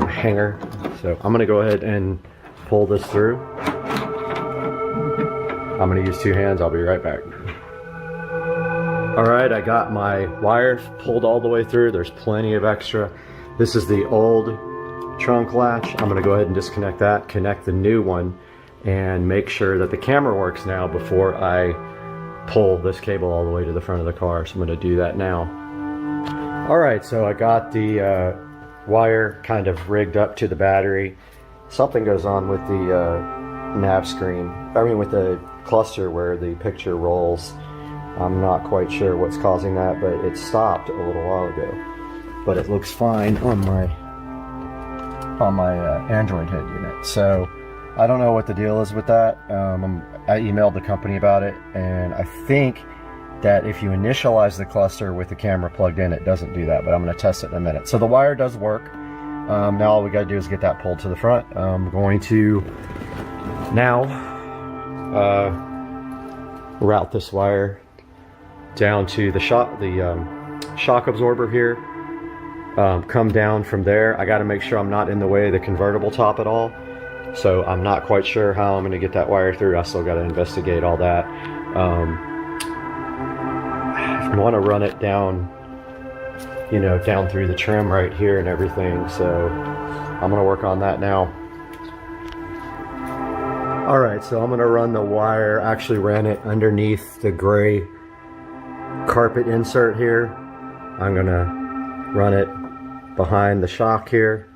hanger. So I'm gonna go ahead and pull this through. I'm gonna use two hands, I'll be right back. All right, I got my wire pulled all the way through. There's plenty of extra. This is the old trunk latch. I'm gonna go ahead and disconnect that, connect the new one, and make sure that the camera works now before I pull this cable all the way to the front of the car. So I'm going to do that now. All right, so I got the wire kind of rigged up to the battery. Something goes on with the nav screen, I mean with the cluster where the picture rolls. I'm not quite sure what's causing that, but it stopped a little while ago. But it looks fine on my on my Android head unit. So I don't know what the deal is with that. I emailed the company about it, and I think that if you initialize the cluster with the camera plugged in, it doesn't do that, but I'm going to test it in a minute. So the wire does work. Now all we got to do is get that pulled to the front. I'm going to now route this wire down to the shock absorber here. Come down from there. I got to make sure I'm not in the way of the convertible top at all. So I'm not quite sure how I'm going to get that wire through. I still got to investigate all that. I want to run it down, you know, down through the trim right here and everything. So I'm going to work on that now. All right, so I'm going to run the wire. Actually ran it underneath the gray carpet insert here. I'm going to run it behind the shock here.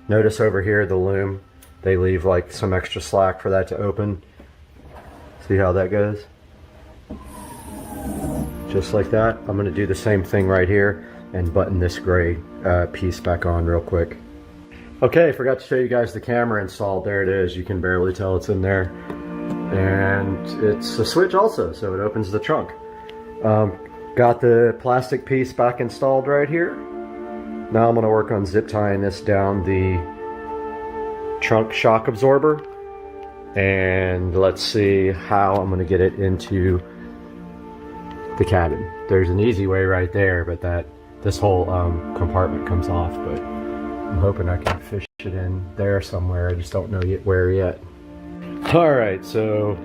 Notice over here the loom, they leave like some extra slack for that to open. See how that goes? Just like that. I'm going to do the same thing right here and button this gray piece back on real quick. Okay, forgot to show you guys the camera installed. There it is. You can barely tell it's in there. And it's a switch also, so it opens the trunk. Got the plastic piece back installed right here. Now I'm going to work on zip tying this down the trunk shock absorber. And let's see how I'm going to get it into the cabin. There's an easy way right there, but this whole compartment comes off, but I'm hoping I can fish it in there somewhere. I just don't know yet where yet. Alright, so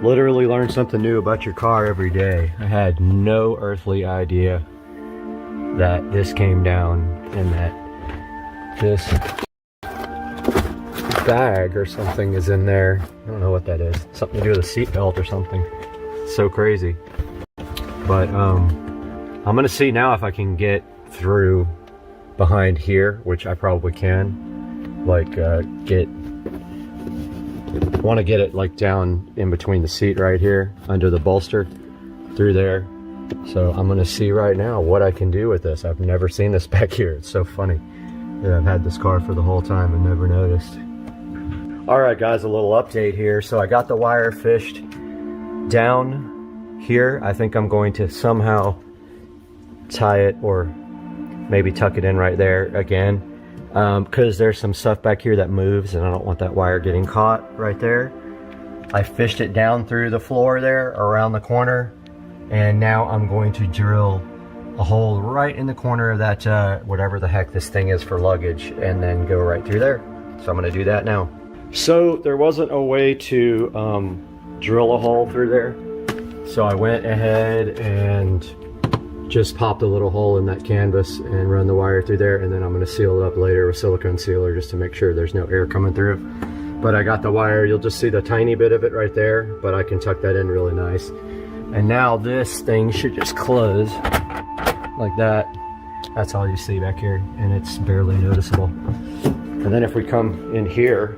literally learn something new about your car every day. I had no earthly idea that this came down and that this bag or something is in there. I don't know what that is. Something to do with a seat belt or something. It's so crazy. But I'm gonna see now if I can get through behind here, which I probably can. Like want to get it like down in between the seat right here, under the bolster, through there. So I'm gonna see right now what I can do with this. I've never seen this back here. It's so funny that I've had this car for the whole time and never noticed. All right, guys, a little update here. So I got the wire fished down here. I think I'm going to somehow tie it or maybe tuck it in right there again, because there's some stuff back here that moves and I don't want that wire getting caught right there. I fished it down through the floor there around the corner, and now I'm going to drill a hole right in the corner of that whatever the heck this thing is for luggage, and then go right through there. So I'm going to do that now. So there wasn't a way to drill a hole through there, so I went ahead and just popped a little hole in that canvas and run the wire through there, and then I'm going to seal it up later with silicone sealer just to make sure there's no air coming through. But I got the wire, you'll just see the tiny bit of it right there, but I can tuck that in really nice. And now this thing should just close like that. That's all you see back here, and it's barely noticeable. And then if we come in here,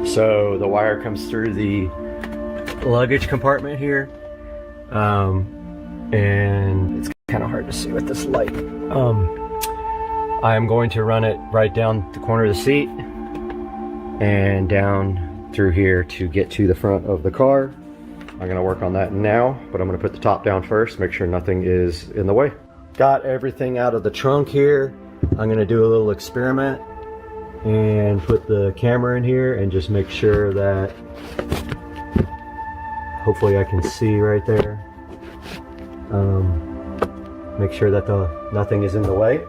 so the wire comes through the luggage compartment here, and it's kind of hard to see with this light. I'm going to run it right down the corner of the seat and down through here to get to the front of the car. I'm going to work on that now, but I'm going to put the top down first, make sure nothing is in the way. Got everything out of the trunk here. I'm going to do a little experiment and put the camera in here and just make sure that hopefully I can see right there. Make sure that nothing is in the way.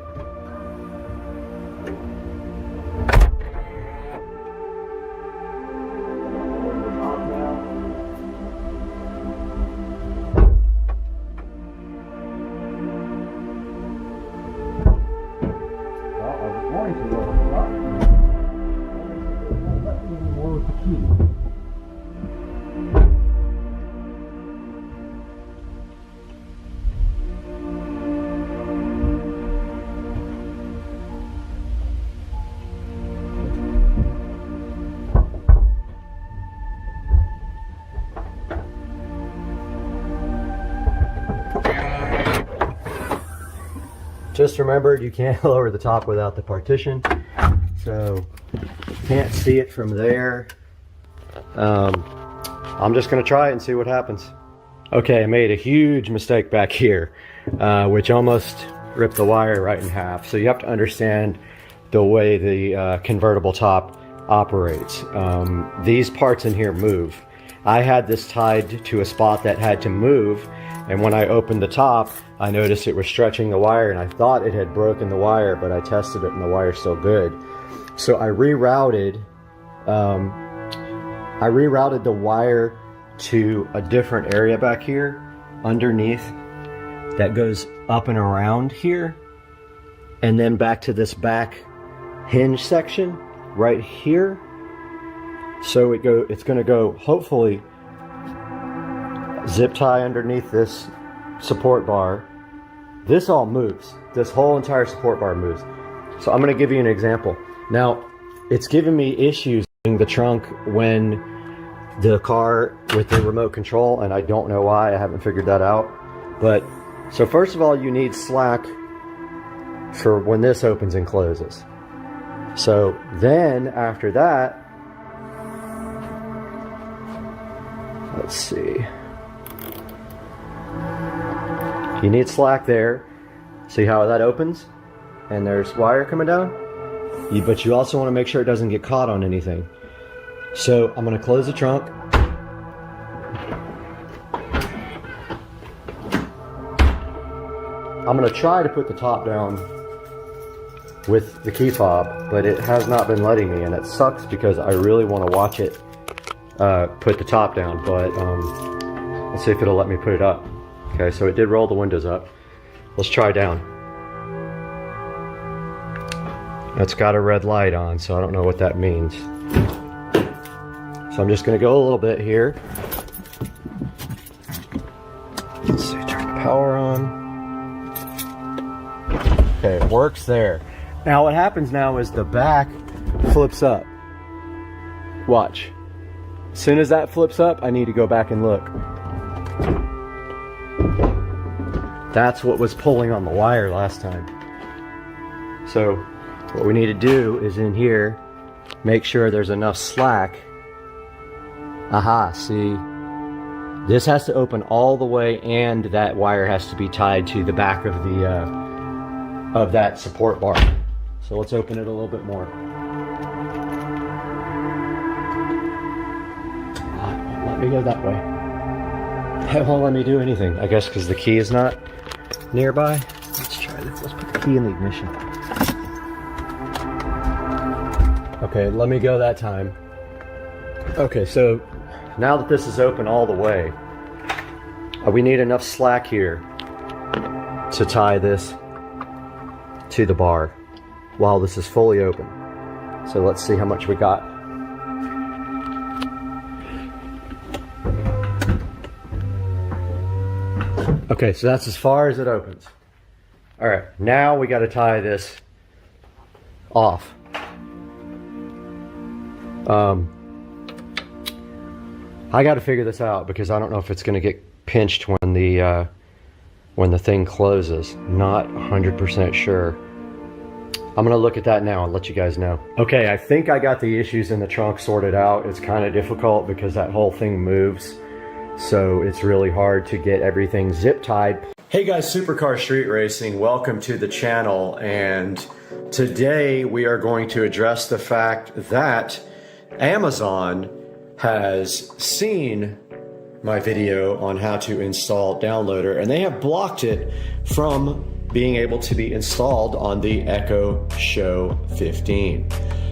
just remembered you can't lower the top without the partition. So can't see it from there. I'm just gonna try it and see what happens. Okay, I made a huge mistake back here, which almost ripped the wire right in half. So you have to understand the way the convertible top operates. These parts in here move. I had this tied to a spot that had to move, and when I opened the top, I noticed it was stretching the wire, and I thought it had broken the wire, but I tested it and the wire's still good. So I rerouted the wire to a different area back here underneath that goes up and around here, and then back to this back hinge section right here. So it's going to go, hopefully, zip tie underneath this support bar. This all moves. This whole entire support bar moves. So I'm going to give you an example. Now, it's giving me issues in the trunk when the car with the remote control, and I don't know why. I haven't figured that out. But so first of all, you need slack for when this opens and closes. So then after that, let's see, you need slack there. See how that opens? And there's wire coming down. But you also want to make sure it doesn't get caught on anything. So I'm going to close the trunk. I'm going to try to put the top down with the key fob, but it has not been letting me, and it sucks because I really want to watch it put the top down, but let's see if it'll let me put it up. Okay, so it did roll the windows up. Let's try down. It's got a red light on, so I don't know what that means. So I'm just going to go a little bit here. Let's see, turn the power on. Okay, it works there. Now what happens now is the back flips up. Watch. As soon as that flips up, I need to go back and look. That's what was pulling on the wire last time. So what we need to do is in here, make sure there's enough slack. Aha, see, this has to open all the way, and that wire has to be tied to the back of the of that support bar. So let's open it a little bit more. Let me go that way. It won't let me do anything, I guess because the key is not nearby. Let's try this. Let's put the key in the ignition. Okay, let me go that time. Okay, so now that this is open all the way, we need enough slack here to tie this to the bar while this is fully open. So let's see how much we got. Okay, so that's as far as it opens. All right, now we got to tie this off. I got to figure this out because I don't know if it's going to get pinched when the thing closes. Not 100% sure. I'm going to look at that now and let you guys know. Okay, I think I got the issues in the trunk sorted out. It's kind of difficult because that whole thing moves. So it's really hard to get everything zip tied. Hey guys, Supercar Street Racing, welcome to the channel. And today we are going to address the fact that Amazon has seen my video on how to install Downloader, and they have blocked it from being able to be installed on the Echo Show 15.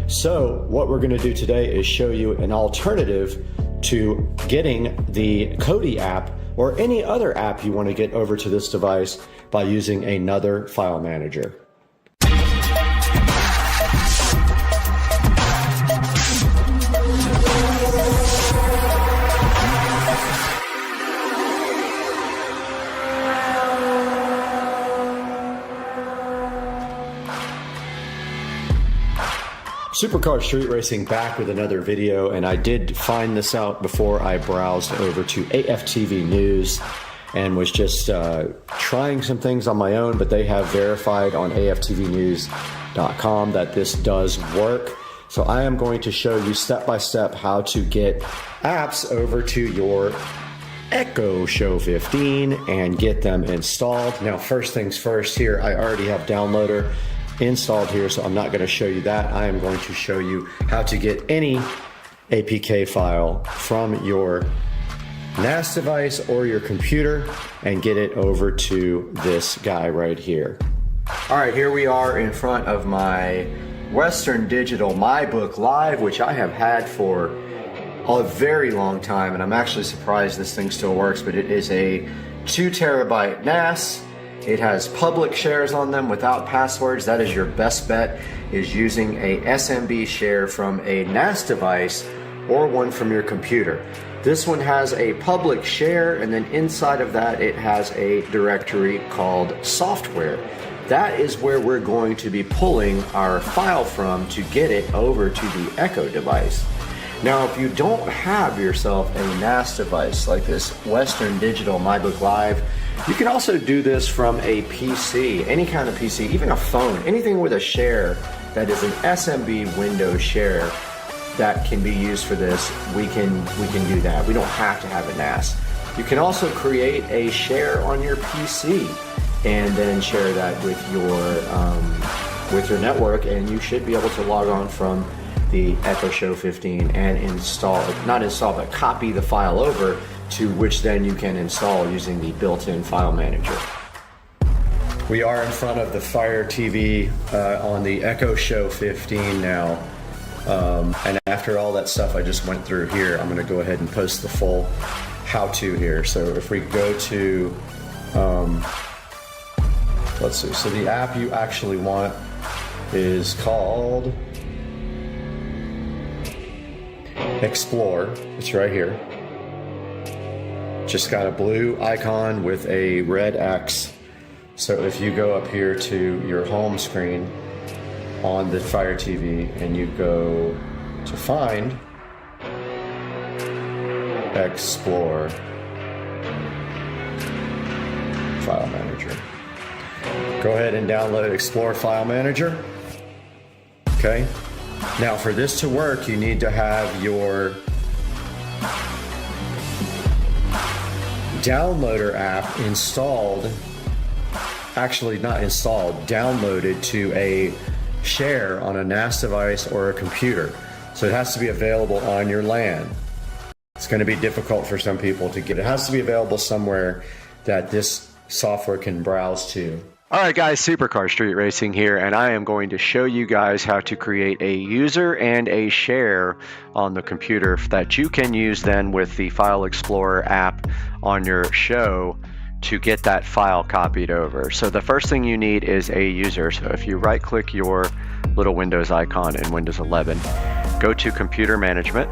So what we're going to do today is show you an alternative to getting the Kodi app or any other app you want to get over to this device by using another file manager. Supercar Street Racing back with another video, and I did find this out before I browsed over to AFTV News, and was just trying some things on my own, but they have verified on aftvnews.com that this does work. So I am going to show you step by step how to get apps over to your Echo Show 15 and get them installed. Now, first things first here, I already have Downloader installed here, so I'm not going to show you that. I am going to show you how to get any APK file from your NAS device or your computer and get it over to this guy right here. All right, here we are in front of my Western Digital MyBook Live, which I have had for a very long time, and I'm actually surprised this thing still works, but it is a 2 terabyte NAS. It has public shares on them without passwords. That is your best bet, is using a SMB share from a NAS device or one from your computer. This one has a public share, and then inside of that it has a directory called software. That is where we're going to be pulling our file from to get it over to the Echo device. Now, if you don't have yourself a NAS device like this Western Digital MyBook Live, you can also do this from a PC, any kind of PC, even a phone, anything with a share that is an SMB Windows share that can be used for this. We can do that. We don't have to have a NAS. You can also create a share on your PC and then share that with your network, and you should be able to log on from the Echo Show 15 and not copy the file over to which then you can install using the built-in file manager. We are in front of the Fire TV on the Echo Show 15 now. And after all that stuff I just went through here, I'm going to go ahead and post the full how-to here. So if we go to, let's see, so the app you actually want is called Explore. It's right here. Just got a blue icon with a red X. So if you go up here to your home screen on the Fire TV and you go to Find, Explore, File Manager. Go ahead and download Explore File Manager. Okay. Now for this to work, you need to have your Downloader app installed, actually not installed, downloaded to a share on a NAS device or a computer. So it has to be available on your LAN. It's going to be difficult for some people to get. It has to be available somewhere that this software can browse to. All right, guys, Supercar Street Racing here, and I am going to show you guys how to create a user and a share on the computer that you can use then with the File Explorer app on your show to get that file copied over. So the first thing you need is a user. So if you right click your little Windows icon in Windows 11, go to Computer Management,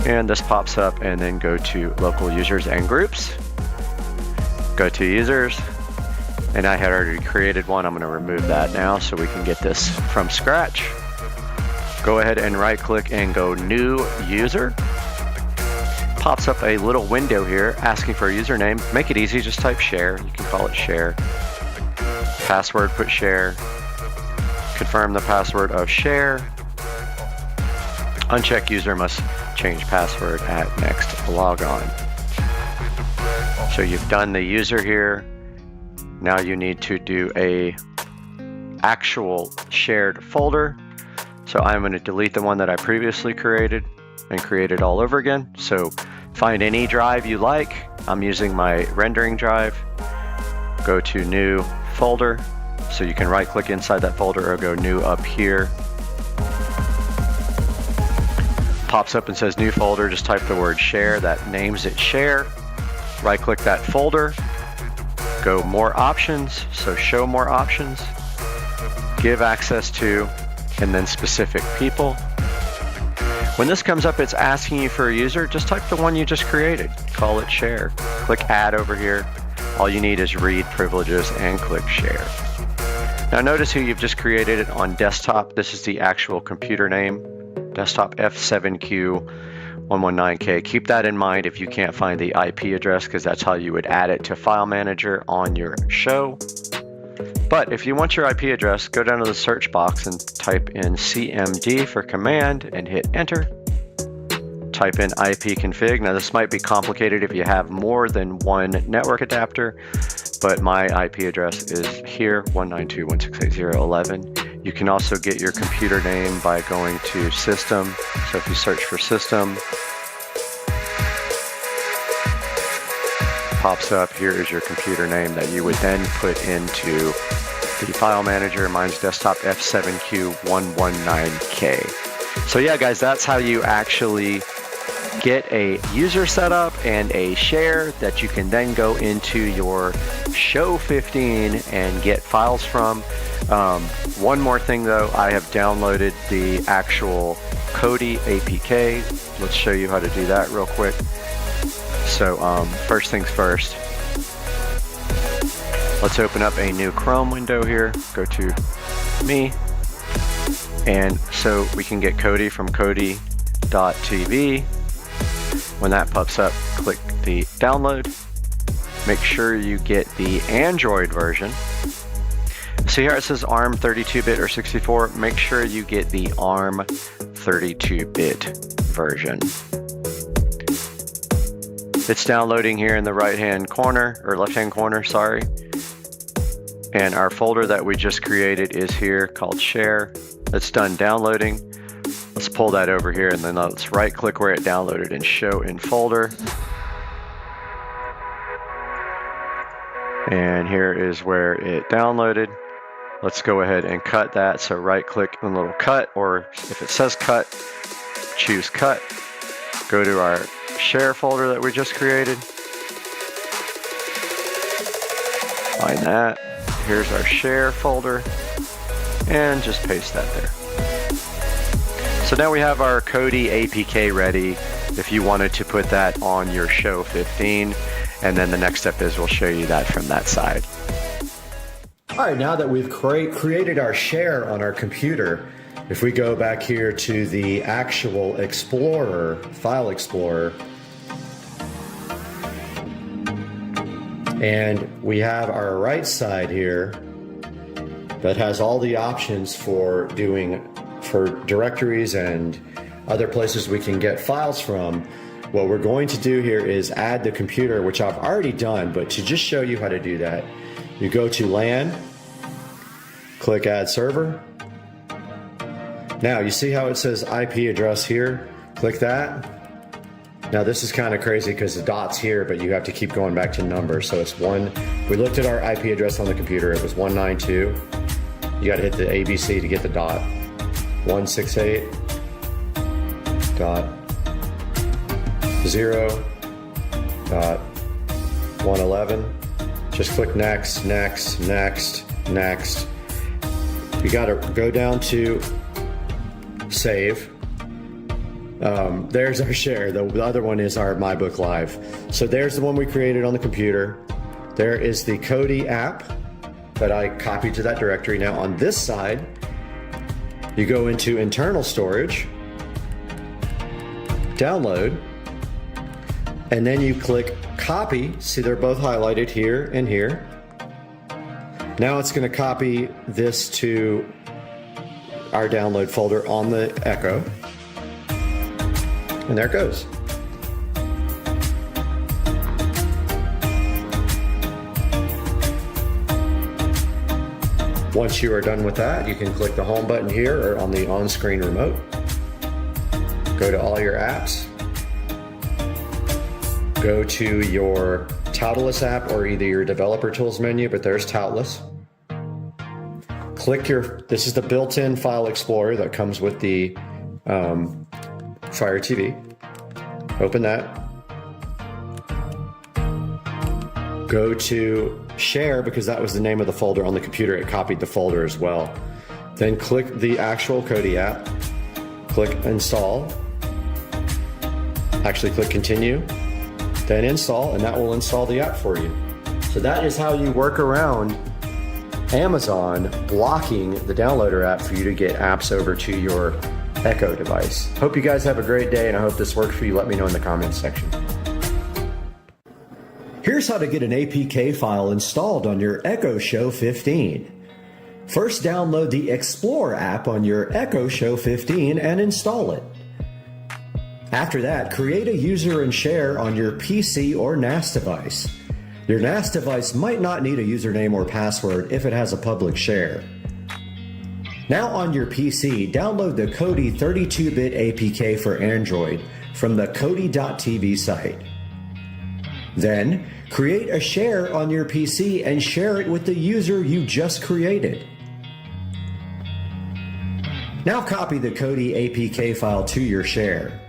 and this pops up, and then go to Local Users and Groups. Go to Users, and I had already created one. I'm going to remove that now so we can get this from scratch. Go ahead and right click and go New User. Pops up a little window here asking for a username. Make it easy, just type share. You can call it share. Password, put share. Confirm the password of share. Uncheck user must change password at next log on. So you've done the user here. Now you need to do a actual shared folder. So I'm going to delete the one that I previously created and create it all over again. So find any drive you like. I'm using my rendering drive. Go to new folder. So you can right click inside that folder or go new up here. Pops up and says new folder. Just type the word share. That names it share. Right click that folder. Go more options. So show more options. Give access to, and then specific people. When this comes up, it's asking you for a user. Just type the one you just created. Call it share. Click add over here. All you need is read privileges and click share. Now notice who you've just created it on desktop. This is the actual computer name. Desktop F7Q 119K. Keep that in mind if you can't find the IP address, because that's how you would add it to File Manager on your show. But if you want your IP address, go down to the search box and type in CMD for command and hit enter. Type in IP config. Now this might be complicated if you have more than one network adapter, but my IP address is here, 192.168.0.11. You can also get your computer name by going to system. So if you search for system, pops up, here is your computer name that you would then put into the file manager. Mine's desktop F7Q119K. So yeah, guys, that's how you actually get a user setup and a share that you can then go into your Show 15 and get files from. One more thing though, I have downloaded the actual Kodi APK. Let's show you how to do that real quick. So first things first, let's open up a new Chrome window here, go to me, and so we can get Kodi from Kodi.tv. When that pops up, click the download. Make sure you get the Android version. See here it says ARM 32-bit or 64. Make sure you get the ARM 32-bit version. It's downloading here in the right-hand corner, or left-hand corner, sorry. And our folder that we just created is here called share. It's done downloading. Let's pull that over here and then let's right-click where it downloaded and show in folder. And here is where it downloaded. Let's go ahead and cut that. So right-click on the little cut, or if it says cut, choose cut. Go to our share folder that we just created. Find that. Here's our share folder. And just paste that there. So now we have our Kodi APK ready if you wanted to put that on your Show 15. And then the next step is we'll show you that from that side. All right, now that we've created our share on our computer, if we go back here to the actual Explorer, File Explorer, and we have our right side here that has all the options for directories and other places we can get files from. What we're going to do here is add the computer, which I've already done, but to just show you how to do that, you go to LAN, click Add Server. Now you see how it says IP address here? Click that. Now this is kind of crazy because the dot's here, but you have to keep going back to numbers. So it's we looked at our IP address on the computer, it was 192. You got to hit the ABC to get the dot. 168.0.111. Just click next, next, next, next. We got to go down to save. There's our share. The other one is our MyBook Live. So there's the one we created on the computer. There is the Kodi app that I copied to that directory. Now on this side, you go into internal storage, download, and then you click copy. See, they're both highlighted here and here. Now it's going to copy this to our download folder on the Echo. And there it goes. Once you are done with that, you can click the home button here or on the on-screen remote. Go to all your apps. Go to your Toolless app or either your developer tools menu, but there's Toolless. Click this is the built-in file explorer that comes with the Fire TV. Open that. Go to share because that was the name of the folder on the computer. It copied the folder as well. Then click the actual Kodi app. Click install. Actually click continue. Then install, and that will install the app for you. So that is how you work around Amazon blocking the downloader app for you to get apps over to your Echo device. Hope you guys have a great day, and I hope this works for you. Let me know in the comments section. Here's how to get an APK file installed on your Echo Show 15. First, download the Explore app on your Echo Show 15 and install it. After that, create a user and share on your PC or NAS device. Your NAS device might not need a username or password if it has a public share. Now on your PC, download the Kodi 32-bit APK for Android from the Kodi.tv site. Then, create a share on your PC and share it with the user you just created. Now copy the Kodi APK file to your share.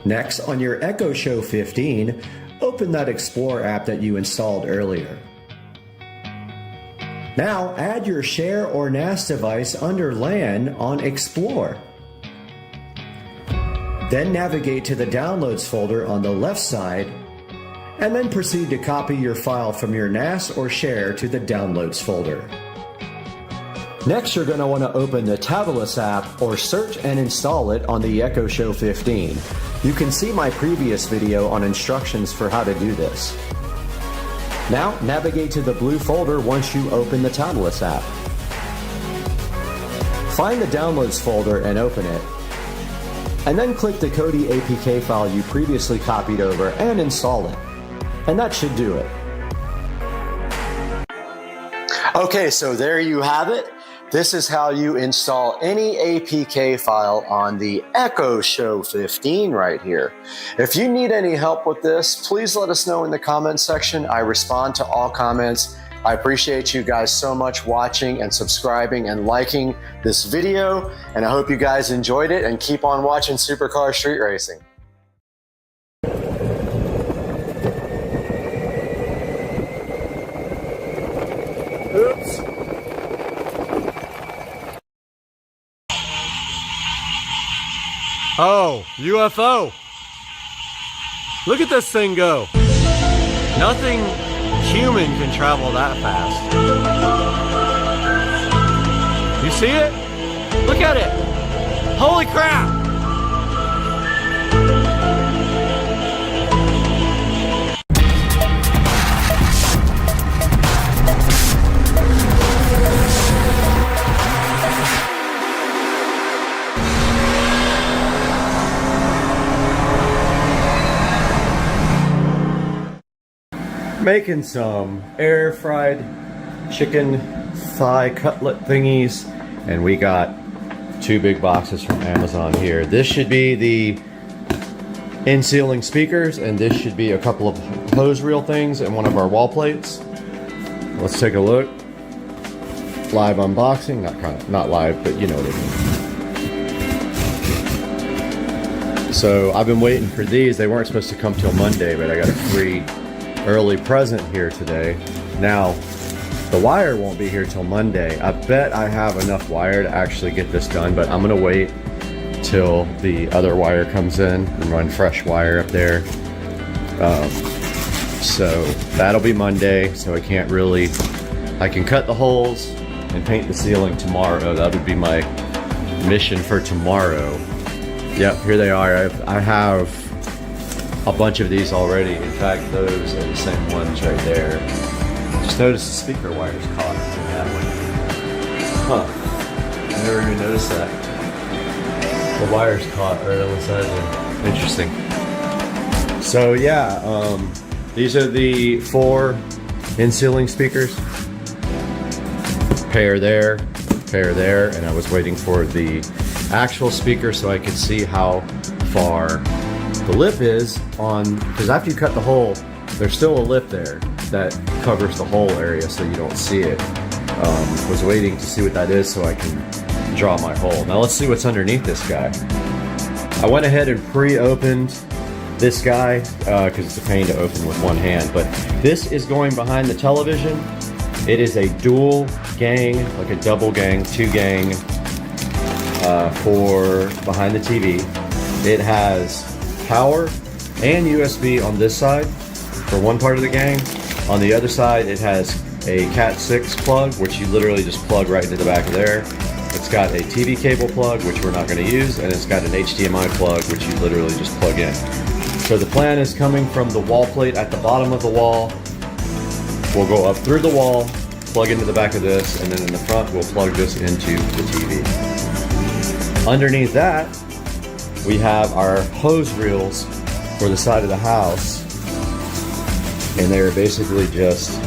Next, on your Echo Show 15, open that Explore app that you installed earlier. Now add your share or NAS device under LAN on Explore. Then navigate to the Downloads folder on the left side, and then proceed to copy your file from your NAS or share to the Downloads folder. Next, you're going to want to open the Toolless app or search and install it on the Echo Show 15. You can see my previous video on instructions for how to do this. Now, navigate to the blue folder once you open the Toolless app. Find the Downloads folder and open it. And then click the Kodi APK file you previously copied over and install it. And that should do it. Okay, so there you have it. This is how you install any APK file on the Echo Show 15 right here. If you need any help with this, please let us know in the comments section. I respond to all comments. I appreciate you guys so much watching and subscribing and liking this video, and I hope you guys enjoyed it and keep on watching Supercar Street Racing. Oops. Oh, UFO. Look at this thing go. Nothing human can travel that fast. You see it? Look at it. Holy crap. Making some air fried chicken thigh cutlet thingies, and we got 2 big boxes from Amazon here. This should be the in-ceiling speakers, and this should be a couple of hose reel things and one of our wall plates. Let's take a look. Live unboxing, not live, but you know what I mean. So I've been waiting for these. They weren't supposed to come till Monday, but I got a free early present here today. Now, the wire won't be here till Monday. I bet I have enough wire to actually get this done, but I'm gonna wait till the other wire comes in and run fresh wire up there. So that'll be Monday, so I can cut the holes and paint the ceiling tomorrow. That would be my mission for tomorrow. Yep, here they are. I have a bunch of these already. In fact, those are the same ones right there. Just noticed the speaker wire's caught in that one. Huh. I never even noticed that. The wire's caught right on the side there. Interesting. So yeah, these are the 4 in-ceiling speakers. Pair there, and I was waiting for the actual speaker so I could see how far the lip is on, because after you cut the hole, there's still a lip there that covers the whole area so you don't see it. Was waiting to see what that is so I can draw my hole. Now let's see what's underneath this guy. I went ahead and pre-opened this guy because it's a pain to open with one hand, but this is going behind the television. It is a dual gang, like a double gang, 2 gang for behind the TV. It has power and USB on this side for one part of the gang. On the other side, it has a Cat 6 plug, which you literally just plug right into the back of there. It's got a TV cable plug, which we're not going to use, and it's got an HDMI plug, which you literally just plug in. So the plan is coming from the wall plate at the bottom of the wall. We'll go up through the wall, plug into the back of this, and then in the front we'll plug this into the TV. Underneath that, we have our hose reels for the side of the house, and they're basically just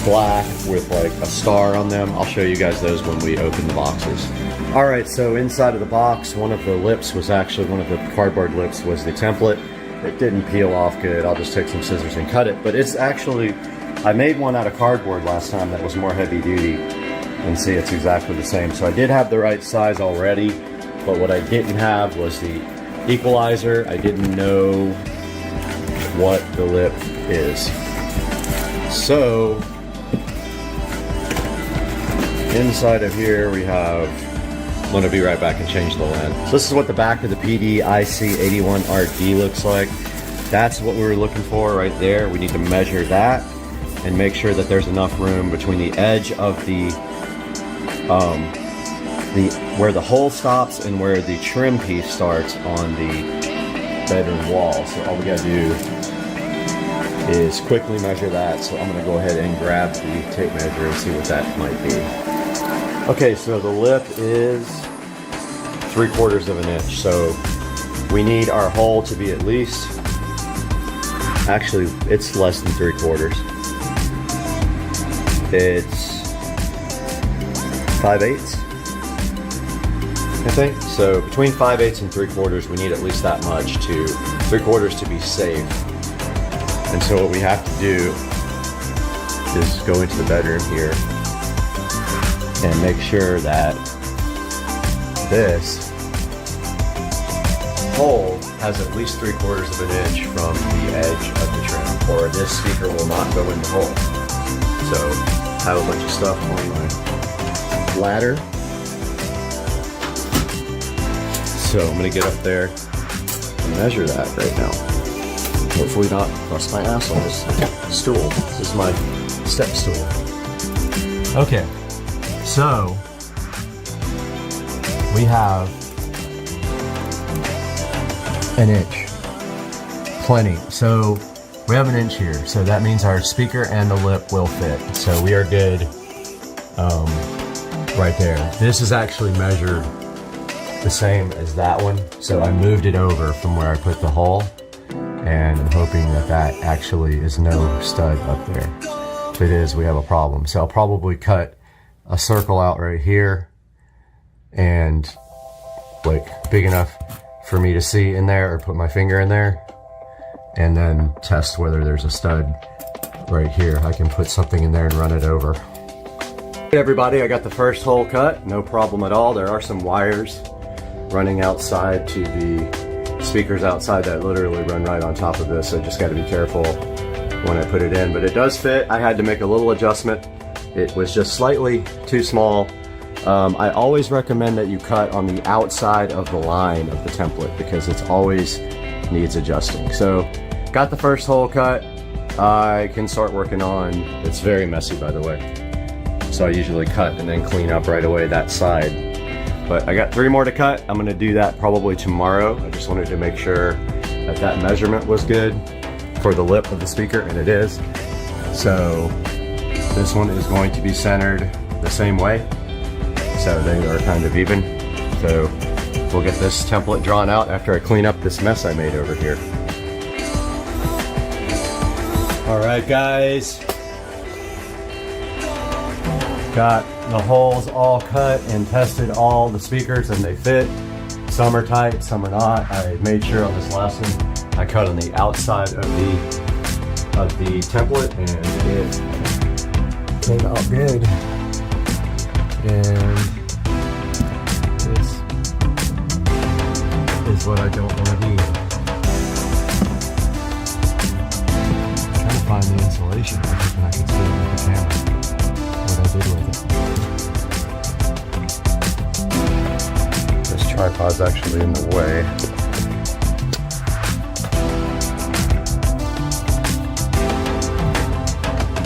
black with like a star on them. I'll show you guys those when we open the boxes. All right, so inside of the box, one of the lips was actually, one of the cardboard lips was the template. It didn't peel off good. I'll just take some scissors and cut it, but it's actually, I made one out of cardboard last time that was more heavy duty, and see, it's exactly the same. So I did have the right size already, but what I didn't have was the equalizer. I didn't know what the lip is. So inside of here we have, I'm going to be right back and change the lens. So this is what the back of the PD-IC81RD looks like. That's what we were looking for right there. We need to measure that and make sure that there's enough room between the edge of the where the hole stops and where the trim piece starts on the bedroom wall. So all we gotta do is quickly measure that. So I'm gonna go ahead and grab the tape measure and see what that might be. Okay, so the lip is 3/4 of an inch. So we need our hole to be at least, actually it's less than 3/4. It's 5/8, I think. So between 5/8 and 3/4, we need at least that much to 3/4 to be safe. And so what we have to do is go into the bedroom here and make sure that this hole has at least 3/4 of an inch from the edge of the trim, or this speaker will not go in the hole. So I have a bunch of stuff on my ladder. So I'm gonna get up there and measure that right now. Hopefully not bust my ass on this stool. This is my step stool. Okay, so we have an inch, plenty. So we have an inch here, so that means our speaker and the lip will fit. So we are good right there. This is actually measured the same as that one, so I moved it over from where I put the hole, and I'm hoping that that actually is no stud up there. If it is, we have a problem. So I'll probably cut a circle out right here, and like big enough for me to see in there, or put my finger in there, and then test whether there's a stud right here. I can put something in there and run it over. Hey everybody, I got the first hole cut, no problem at all. There are some wires running outside to the speakers outside that literally run right on top of this, so just got to be careful when I put it in, but it does fit. I had to make a little adjustment. It was just slightly too small. I always recommend that you cut on the outside of the line of the template because it's always needs adjusting. So got the first hole cut. I can start working on, it's very messy by the way, so I usually cut and then clean up right away that side. But I got 3 more to cut. I'm gonna do that probably tomorrow. I just wanted to make sure that that measurement was good for the lip of the speaker, and it is. So this one is going to be centered the same way, so they are kind of even. So we'll get this template drawn out after I clean up this mess I made over here. All right guys, got the holes all cut and tested all the speakers and they fit. Some are tight, some are not. I made sure on this last one I cut on the outside of the template, and it came out good. And this is what I don't want to do. I'm trying to find the insulation. I'm hoping I can see it with the camera. What I did with it. This tripod's actually in the way.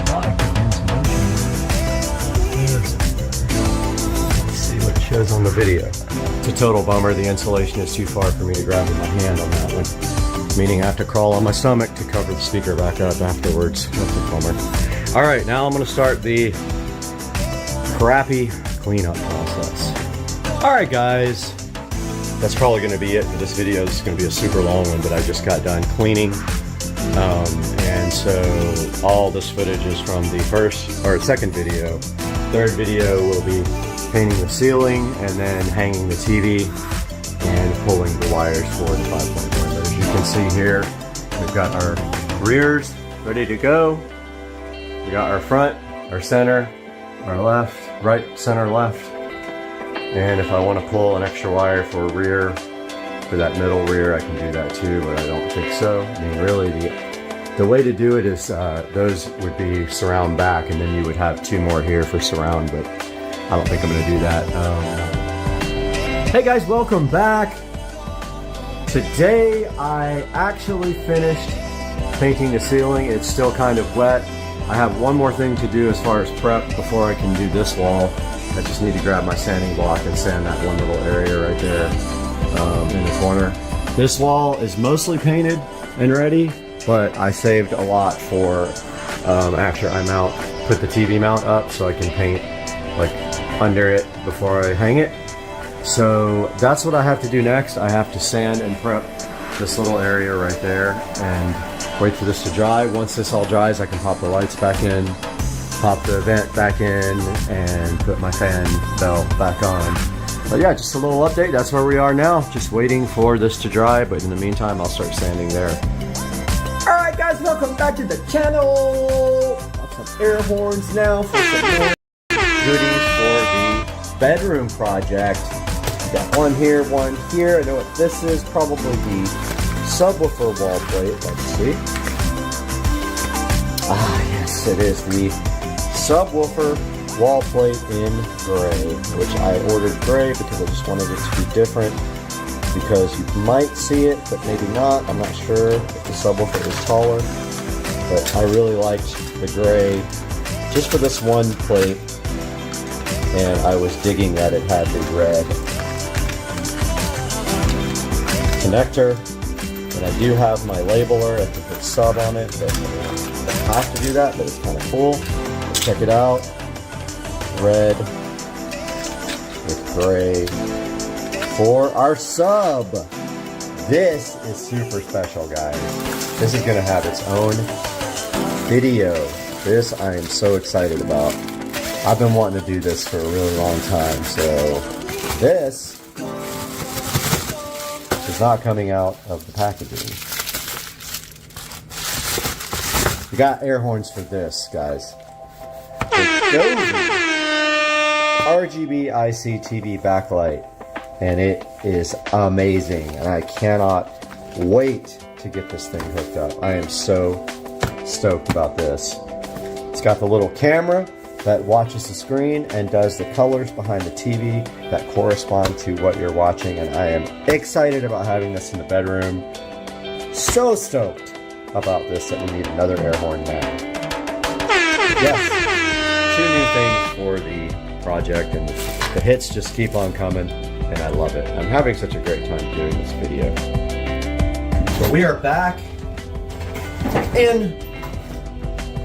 Like the insulation. says on the video. It's a total bummer. The insulation is too far for me to grab with my hand on that one. Meaning I have to crawl on my stomach to cover the speaker back up afterwards. That's a bummer. All right, now I'm gonna start the crappy cleanup process. All right, guys. That's probably gonna be it for this video. This is gonna be a super long one, but I just got done cleaning. And so all this footage is from the second video. Third video will be painting the ceiling and then hanging the TV and pulling the wires for the 5.1. But as you can see here, we've got our rears ready to go. We got our front, our center, our left, right, center, left. And if I want to pull an extra wire for a rear, for that middle rear, I can do that too, but I don't think so. I mean, really, the way to do it is those would be surround back, and then you would have two more here for surround, but I don't think I'm going to do that. Hey guys, welcome back. Today I actually finished painting the ceiling. It's still kind of wet. I have one more thing to do as far as prep before I can do this wall. I just need to grab my sanding block and sand that one little area right there in the corner. This wall is mostly painted and ready, but I saved a lot for after I put the TV mount up so I can paint like under it before I hang it. So that's what I have to do next. I have to sand and prep this little area right there and wait for this to dry. Once this all dries, I can pop the lights back in, pop the vent back in, and put my fan bell back on. But yeah, just a little update. That's where we are now. Just waiting for this to dry, but in the meantime, I'll start sanding there. Alright guys, welcome back to the channel. Got some air horns now for some more goodies for the bedroom project. Got one here, one here. I know what this is. Probably the subwoofer wall plate. Let's see. Ah, yes, it is the subwoofer wall plate in gray, which I ordered gray because I just wanted it to be different, because you might see it, but maybe not. I'm not sure if the subwoofer is taller, but I really liked the gray just for this one plate, and I was digging that it had the red connector, and I do have my labeler. I can put sub on it, but I don't have to do that, but it's kind of cool. Let's check it out. Red with gray for our sub. This is super special, guys. This is gonna have its own video. This I am so excited about. I've been wanting to do this for a really long time, so this is not coming out of the packaging. We got air horns for this, guys. RGB IC TV backlight, and it is amazing, and I cannot wait to get this thing hooked up. I am so stoked about this. It's got the little camera that watches the screen and does the colors behind the TV that correspond to what you're watching, and I am excited about having this in the bedroom. So stoked about this that we need another air horn now. Yes, 2 new things for the project, and the hits just keep on coming, and I love it. I'm having such a great time doing this video. So we are back in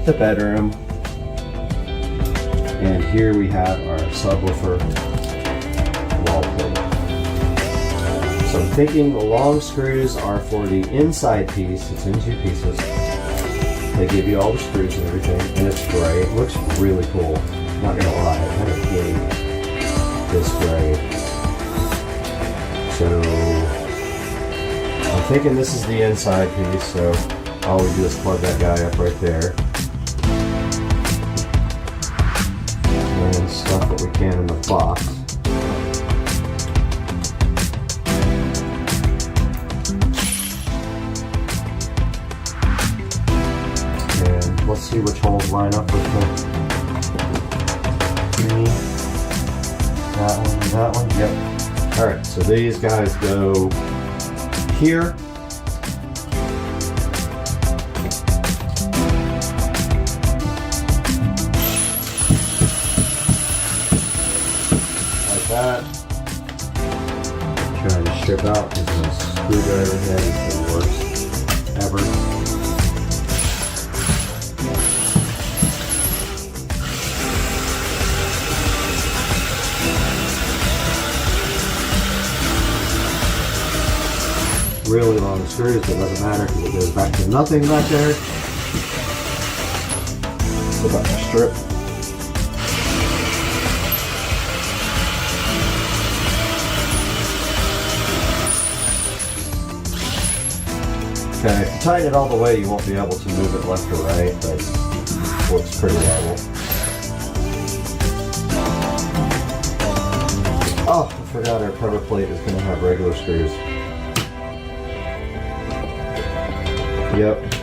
the bedroom, and here we have our subwoofer wall plate. So I'm thinking the long screws are for the inside piece. It's in 2 pieces. They give you all the screws and everything, and it's gray. It looks really cool. Not gonna lie, I kind of dig this gray. So I'm thinking this is the inside piece, so all we do is plug that guy up right there. And stuff what we can in the box. And let's see which holes line up with the that one and that one. Yep. Alright, so these guys go here. that. Trying to strip out because my screwdriver head is the worst ever. Really long screws, but it doesn't matter because it goes back to nothing back there. So about to strip. Okay, if you tighten it all the way, you won't be able to move it left or right, but it works pretty well. Oh, I forgot our cover plate is going to have regular screws. Yep.